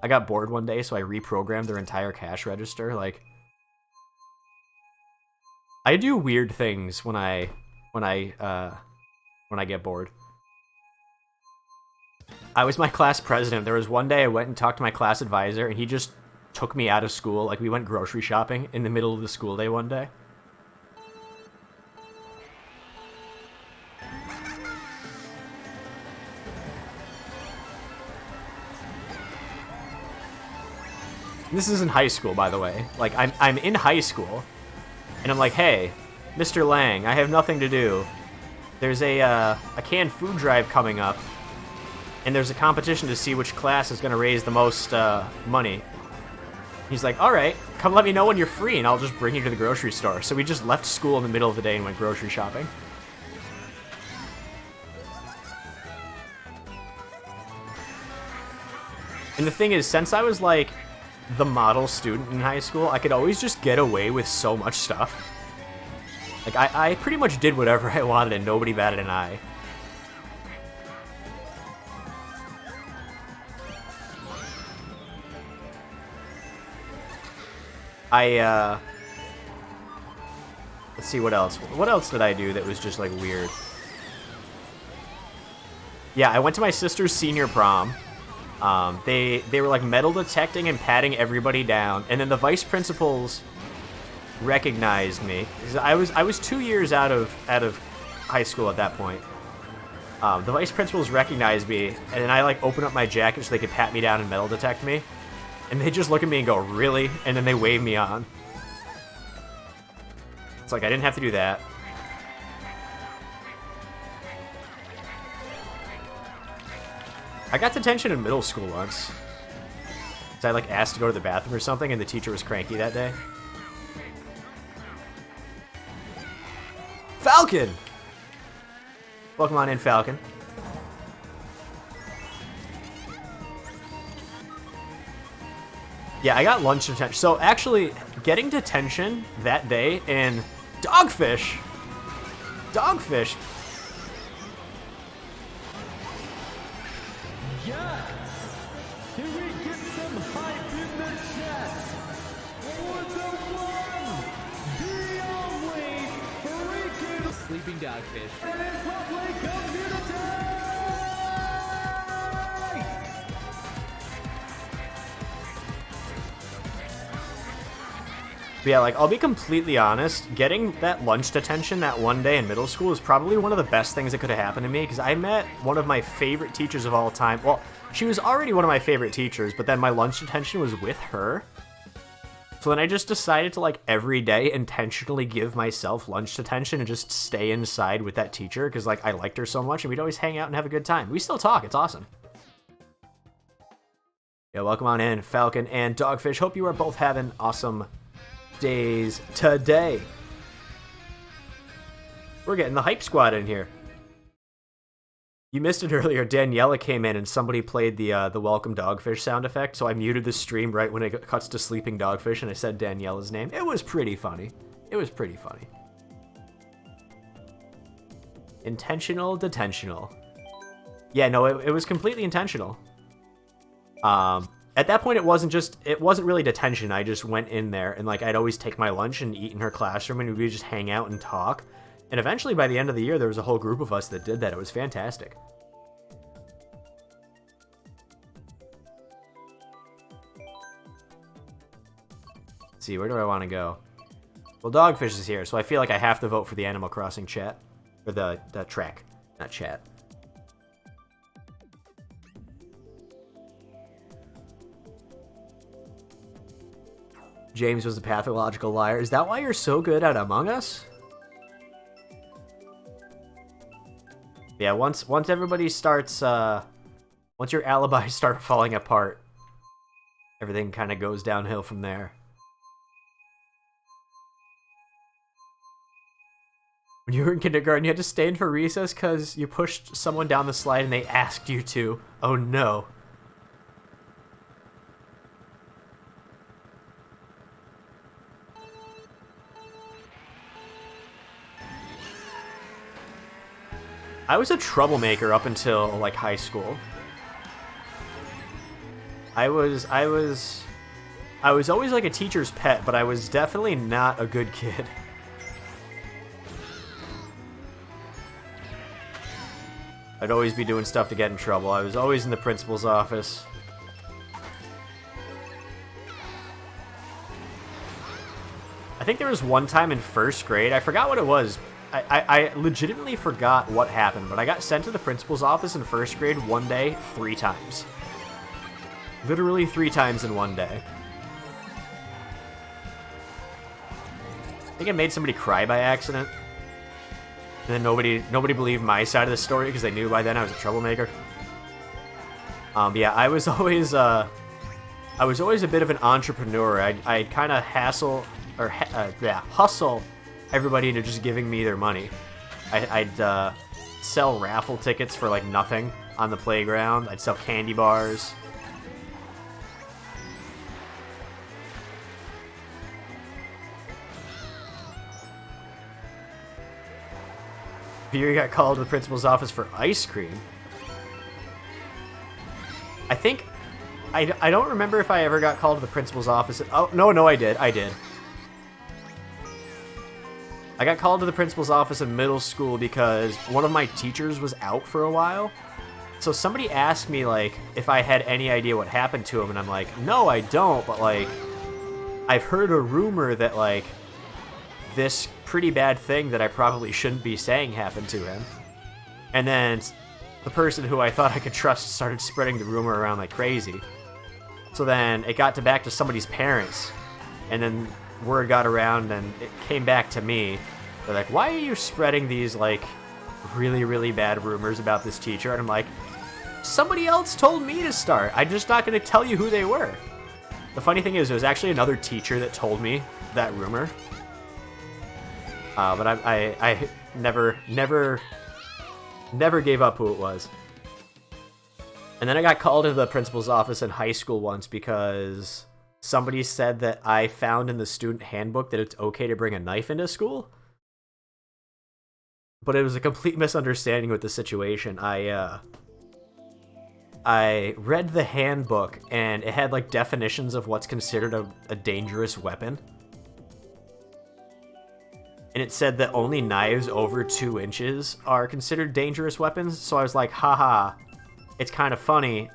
A: I got bored one day, so I reprogrammed their entire cash register. Like, I do weird things when I get bored. I was my class president. There was one day I went and talked to my class advisor, and he just took me out of school. Like, we went grocery shopping in the middle of the school day one day. This is in high school, by the way. Like, I'm in high school, and I'm like, hey, Mr. Lang, I have nothing to do. There's a canned food drive coming up, and there's a competition to see which class is going to raise the most money. He's like, all right, come let me know when you're free, and I'll just bring you to the grocery store. So we just left school in the middle of the day and went grocery shopping. And the thing is, since I was, like, the model student in high school, I could always just get away with so much stuff. Like, I pretty much did whatever I wanted, and nobody batted an eye. Let's see, what else? What else did I do that was just, like, weird? Yeah, I went to my sister's senior prom. They were, like, metal detecting and patting everybody down, and then the vice principals recognized me. I was 2 years out of high school at that point. The vice principals recognized me, and then I, like, opened up my jacket so they could pat me down and metal detect me. And they just look at me and go, really? And then they wave me on. It's like, I didn't have to do that. I got detention in middle school once. So I, like, asked to go to the bathroom or something, and the teacher was cranky that day. Falcon! Welcome on in, Falcon. Yeah, I got lunch detention. So actually, getting detention that day in Dogfish. Dogfish.
B: Yes! Can we get some hype in the chat for the one, the only, freaking
C: Sleeping Dogfish.
B: Republic of Unity!
A: But yeah, like, I'll be completely honest, getting that lunch detention that one day in middle school is probably one of the best things that could have happened to me, because I met one of my favorite teachers of all time. Well, she was already one of my favorite teachers, but then my lunch detention was with her. So then I just decided to, like, every day intentionally give myself lunch detention and just stay inside with that teacher, because, like, I liked her so much, and we'd always hang out and have a good time. We still talk. It's awesome. Yeah, welcome on in, Falcon and Dogfish. Hope you are both having awesome days today. We're getting the hype squad in here. You missed it earlier. Daniela came in and somebody played the welcome Dogfish sound effect, so I muted the stream right when it cuts to sleeping Dogfish and I said Daniela's name. It was pretty funny. It was pretty funny. Intentional detentional. Yeah, no, it was completely intentional. At that point, it wasn't really detention. I just went in there and, like, I'd always take my lunch and eat in her classroom and we'd just hang out and talk. And eventually, by the end of the year, there was a whole group of us that did that. It was fantastic. Let's see, where do I want to go? Well, Dogfish is here, so I feel like I have to vote for the Animal Crossing chat. Or the track, not chat. James was the pathological liar. Is that why you're so good at Among Us? Yeah, once everybody starts, once your alibis start falling apart, everything kind of goes downhill from there. When you were in kindergarten, you had to stay in for recess because you pushed someone down the slide and they asked you to. Oh no. I was a troublemaker up until, like, high school. I was always, like, a teacher's pet, but I was definitely not a good kid. I'd always be doing stuff to get in trouble. I was always in the principal's office. I think there was one time in first grade, I forgot what it was. I legitimately forgot what happened, but I got sent to the principal's office in first grade one day 3 times. Literally 3 times in one day. I think I made somebody cry by accident. And then nobody believed my side of the story because they knew by then I was a troublemaker. Yeah, I was always a bit of an entrepreneur. I'd kind of hustle everybody into just giving me their money. I'd sell raffle tickets for, like, nothing on the playground. I'd sell candy bars. Peter got called to the principal's office for ice cream. I think... I don't remember if I ever got called to the principal's office. Oh, no, I did. I got called to the principal's office in middle school because one of my teachers was out for a while. So somebody asked me, like, if I had any idea what happened to him, and I'm like, no, I don't, but, like, I've heard a rumor that, like, this pretty bad thing that I probably shouldn't be saying happened to him. And then the person who I thought I could trust started spreading the rumor around like crazy. So then it got back to somebody's parents, and then word got around and it came back to me. They're like, why are you spreading these, like, really, really bad rumors about this teacher? And I'm like, somebody else told me to start. I'm just not going to tell you who they were. The funny thing is, it was actually another teacher that told me that rumor. But I never Never gave up who it was. And then I got called into the principal's office in high school once because somebody said that I found in the student handbook that it's okay to bring a knife into school. But it was a complete misunderstanding with the situation. I read the handbook, and it had, like, definitions of what's considered a dangerous weapon. And it said that only knives over 2 inches are considered dangerous weapons. So I was like, haha, it's kind of funny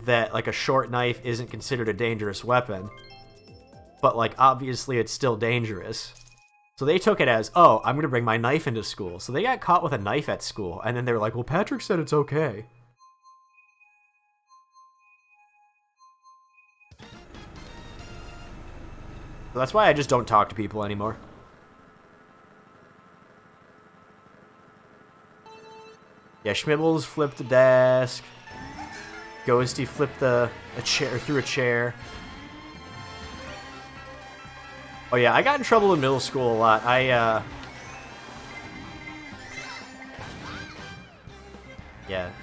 A: that, like, a short knife isn't considered a dangerous weapon. But, like, obviously it's still dangerous. So they took it as, oh, I'm going to bring my knife into school. So they got caught with a knife at school. And then they were like, well, Patrick said it's okay. So that's why I just don't talk to people anymore. Yeah, Schmibbles flipped the desk. Ghosty flipped a chair through a chair. Oh yeah, I got in trouble in middle school a lot. Yeah,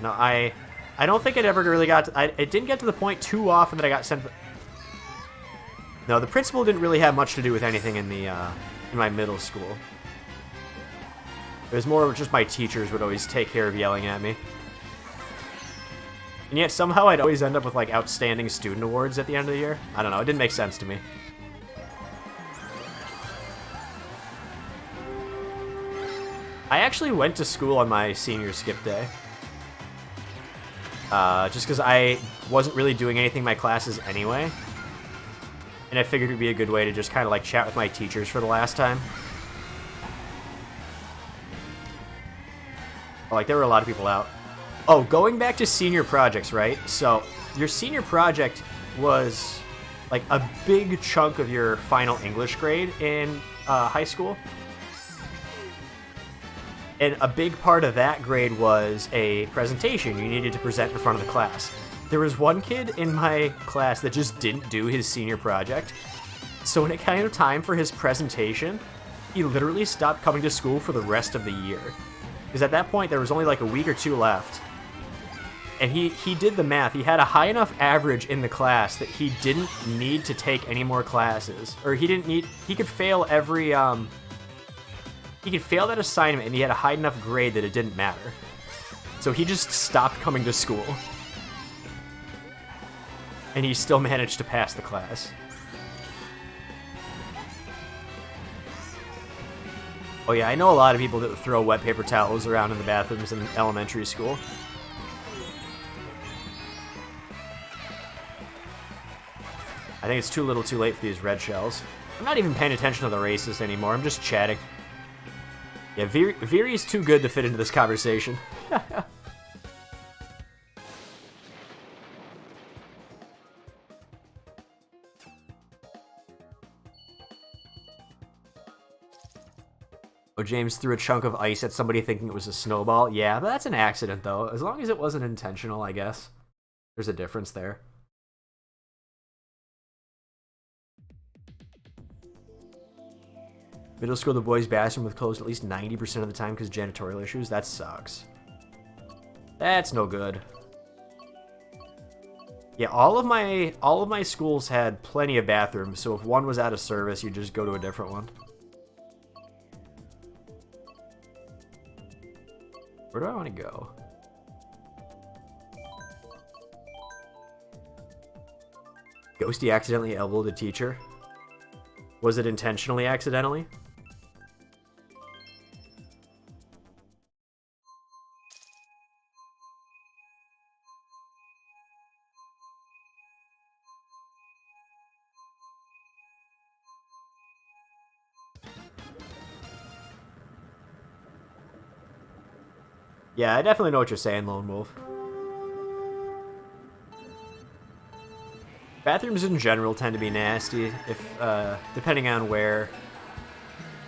A: no, I don't think it ever really got to, it didn't get to the point too often that I got sent. No, the principal didn't really have much to do with anything in the in my middle school. It was more just my teachers would always take care of yelling at me. And yet somehow I'd always end up with, like, outstanding student awards at the end of the year. I don't know, it didn't make sense to me. I actually went to school on my senior skip day. Just because I wasn't really doing anything in my classes anyway. And I figured it would be a good way to just kind of, like, chat with my teachers for the last time. Like, there were a lot of people out. Oh, going back to senior projects, right? So, your senior project was, like, a big chunk of your final English grade in high school. And a big part of that grade was a presentation you needed to present in front of the class. There was one kid in my class that just didn't do his senior project. So when it came time for his presentation, he literally stopped coming to school for the rest of the year. Because at that point, there was only like a week or 2 left. And he did the math. He had a high enough average in the class that he didn't need to take any more classes. Or he could fail every, he could fail that assignment and he had a high enough grade that it didn't matter. So he just stopped coming to school. And he still managed to pass the class. Oh yeah, I know a lot of people that throw wet paper towels around in the bathrooms in elementary school. I think it's too little too late for these red shells. I'm not even paying attention to the racist anymore, I'm just chatting. Yeah, Viri's too good to fit into this conversation. Oh, James threw a chunk of ice at somebody thinking it was a snowball. Yeah, but that's an accident, though. As long as it wasn't intentional, I guess. There's a difference there. Middle school, the boys' bathroom was closed at least 90% of the time because janitorial issues. That sucks. That's no good. Yeah, all of my schools had plenty of bathrooms, so if one was out of service, you just go to a different one. Where do I want to go? Ghosty accidentally elbowed a teacher. Was it intentionally accidentally? Yeah, I definitely know what you're saying, Lone Wolf. Bathrooms in general tend to be nasty if, depending on where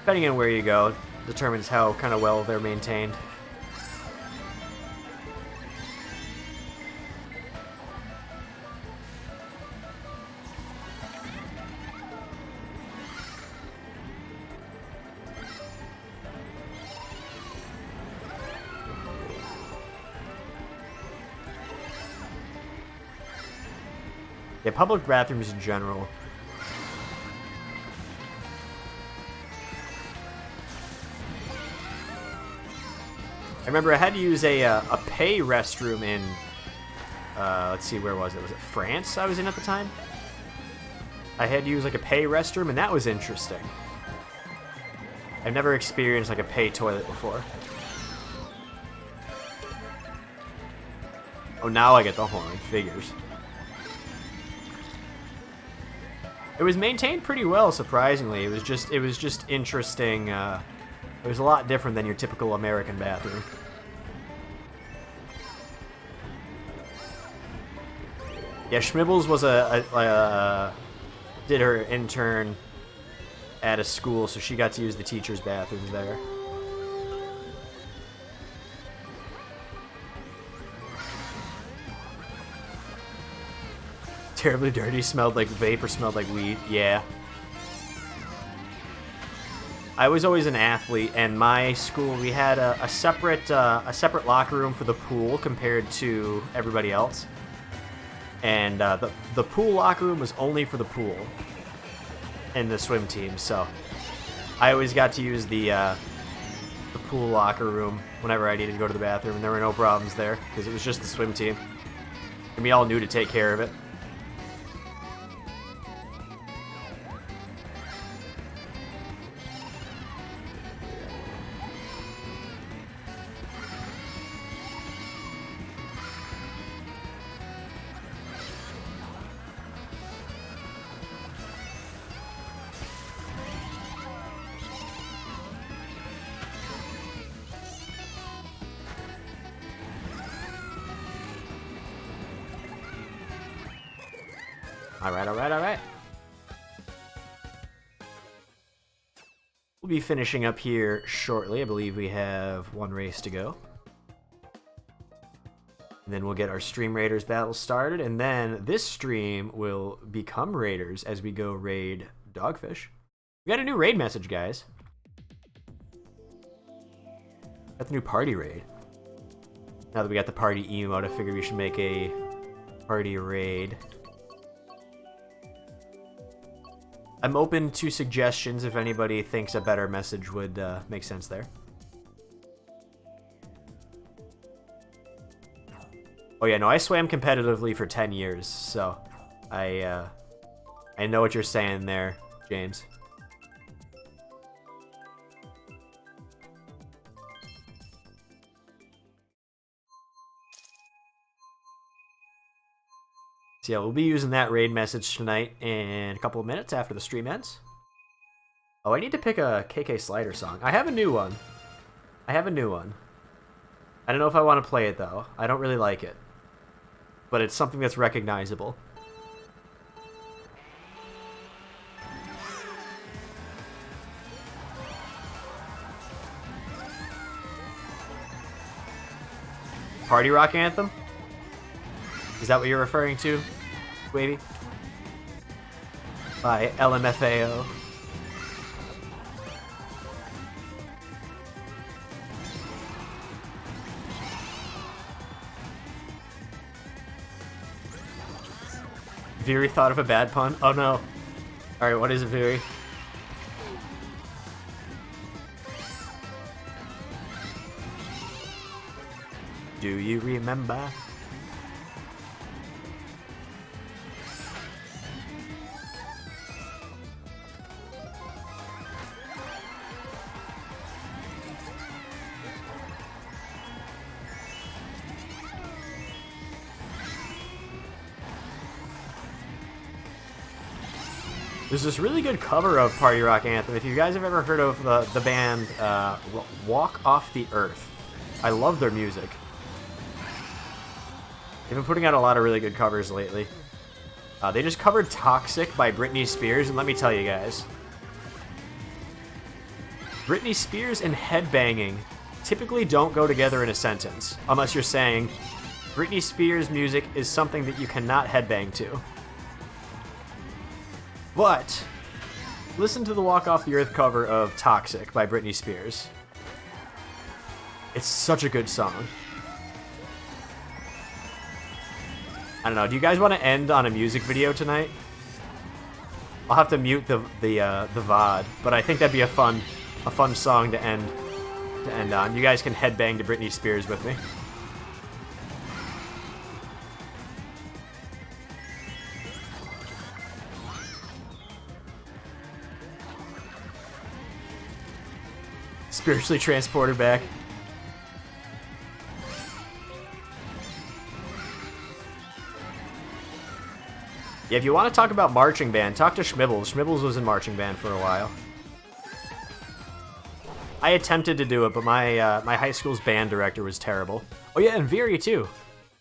A: you go, determines how kind of well they're maintained. Yeah, public bathrooms in general. I remember I had to use a pay restroom in, let's see, where was it? Was it France I was in at the time? I had to use like a pay restroom, and that was interesting. I've never experienced like a pay toilet before. Oh, now I get the horn. Figures. It was maintained pretty well, surprisingly. It was just interesting. It was a lot different than your typical American bathroom. Yeah, Schmibbles was did her intern at a school, so she got to use the teacher's bathrooms there. Terribly dirty, smelled like vape or smelled like weed. Yeah. I was always an athlete, and my school, we had a separate locker room for the pool compared to everybody else. And the pool locker room was only for the pool and the swim team, so I always got to use the pool locker room whenever I needed to go to the bathroom, and there were no problems there because it was just the swim team, and we all knew to take care of it. Alright. We'll be finishing up here shortly. I believe we have one race to go. And then we'll get our Stream Raiders battle started, and then this stream will become Raiders as we go raid Dogfish. We got a new raid message, guys. Got the new party raid. Now that we got the party emote, I figure we should make a party raid. I'm open to suggestions if anybody thinks a better message would make sense there. Oh yeah, no, I swam competitively for 10 years, so I know what you're saying there, James. So yeah, we'll be using that raid message tonight in a couple of minutes after the stream ends. Oh, I need to pick a KK Slider song. I have a new one. I don't know if I want to play it, though. I don't really like it. But it's something that's recognizable. Party Rock Anthem? Is that what you're referring to, Wavy? By LMFAO. Veery thought of a bad pun? Oh no. Alright, what is it, Veery? Do you remember? There's this really good cover of Party Rock Anthem. If you guys have ever heard of the band Walk Off the Earth, I love their music. They've been putting out a lot of really good covers lately. They just covered Toxic by Britney Spears, and let me tell you guys, Britney Spears and headbanging typically don't go together in a sentence, unless you're saying Britney Spears music is something that you cannot headbang to. But listen to the Walk Off the Earth cover of Toxic by Britney Spears. It's such a good song. I don't know. Do you guys want to end on a music video tonight? I'll have to mute the VOD, but I think that'd be a fun song to end on. You guys can headbang to Britney Spears with me. Spiritually transport her back. Yeah, if you want to talk about marching band, talk to Schmibbles. Schmibbles was in marching band for a while. I attempted to do it, but my my high school's band director was terrible. Oh yeah, and Viri too.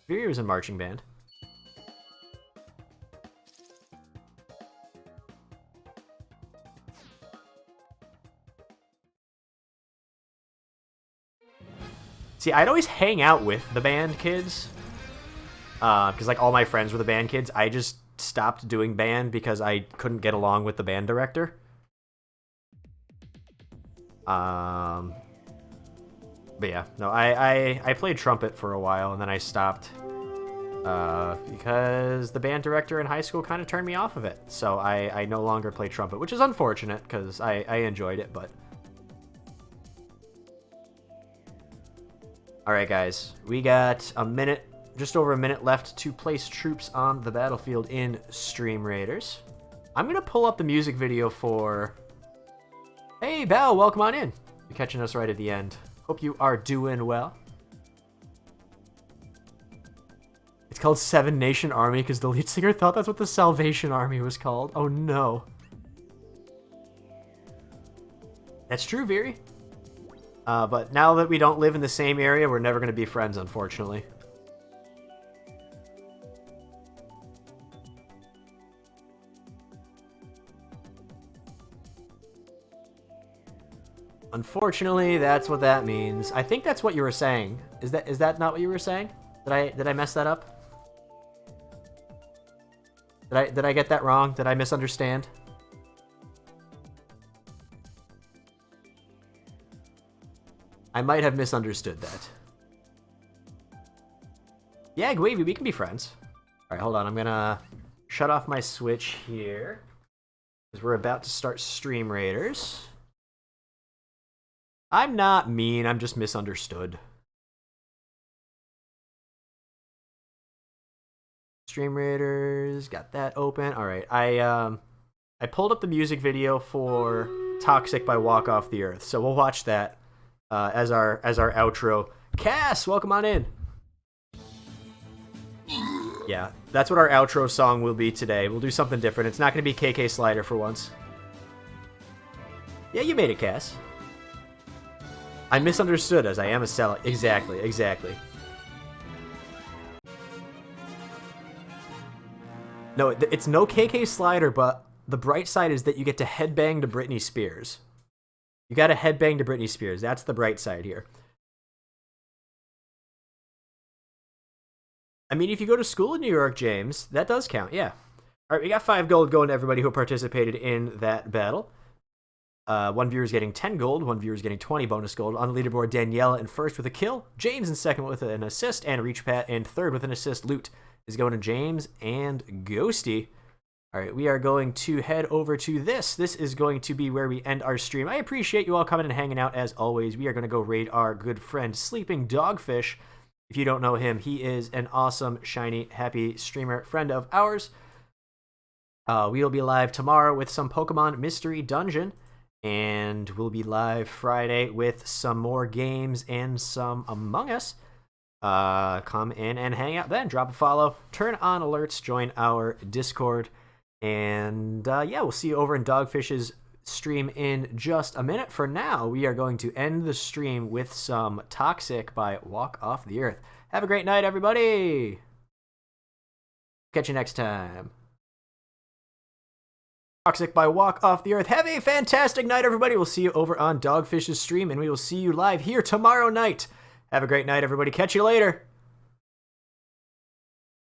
A: Viri was in marching band. See, I'd always hang out with the band kids. Because like all my friends were the band kids. I just stopped doing band because I couldn't get along with the band director. But yeah, no, I played trumpet for a while and then I stopped because the band director in high school kind of turned me off of it. So I no longer play trumpet, which is unfortunate because I enjoyed it, but... Alright guys, we got a minute, just over a minute left to place troops on the battlefield in Stream Raiders. I'm going to pull up the music video for... Hey, Belle, welcome on in. You're catching us right at the end. Hope you are doing well. It's called Seven Nation Army because the lead singer thought that's what the Salvation Army was called. Oh no. That's true, Viri. But now that we don't live in the same area, we're never going to be friends, unfortunately. Unfortunately, that's what that means. I think that's what you were saying. Is that not what you were saying? Did I mess that up? Did I get that wrong? Did I misunderstand? I might have misunderstood that. Yeah, Gwavy, we can be friends. Alright, hold on. I'm gonna shut off my Switch here. Because we're about to start Stream Raiders. I'm not mean, I'm just misunderstood. Stream Raiders, got that open. Alright, I pulled up the music video for Toxic by Walk Off the Earth, so we'll watch that as our outro. Cass, welcome on in. Yeah, that's what our outro song will be today. We'll do something different. It's not going to be KK Slider for once. Yeah, you made it, Cass. I misunderstood as I am a sellout. Exactly, exactly. No, it's no KK Slider, but the bright side is that you get to headbang to Britney Spears. You gotta headbang to Britney Spears. That's the bright side here. I mean, if you go to school in New York, James, that does count, yeah. Alright, we got 5 gold going to everybody who participated in that battle. One viewer is getting 10 gold, one viewer is getting 20 bonus gold. On the leaderboard, Daniela in first with a kill, James in second with an assist, and Reachpat in third with an assist. Loot is going to James and Ghosty. Alright, we are going to head over to this. This is going to be where we end our stream. I appreciate you all coming and hanging out as always. We are going to go raid our good friend, Sleeping Dogfish. If you don't know him, he is an awesome, shiny, happy streamer friend of ours. We'll be live tomorrow with some Pokemon Mystery Dungeon. And we'll be live Friday with some more games and some Among Us. Come in and hang out then. Drop a follow, turn on alerts, join our Discord. And yeah, we'll see you over in Dogfish's stream in just a minute. For now, we are going to end the stream with some Toxic by Walk Off the Earth. Have a great night, everybody. Catch you next time. Toxic by Walk Off the Earth. Have a fantastic night, everybody. We'll see you over on Dogfish's stream, and we will see you live here tomorrow night. Have a great night, everybody. Catch you later.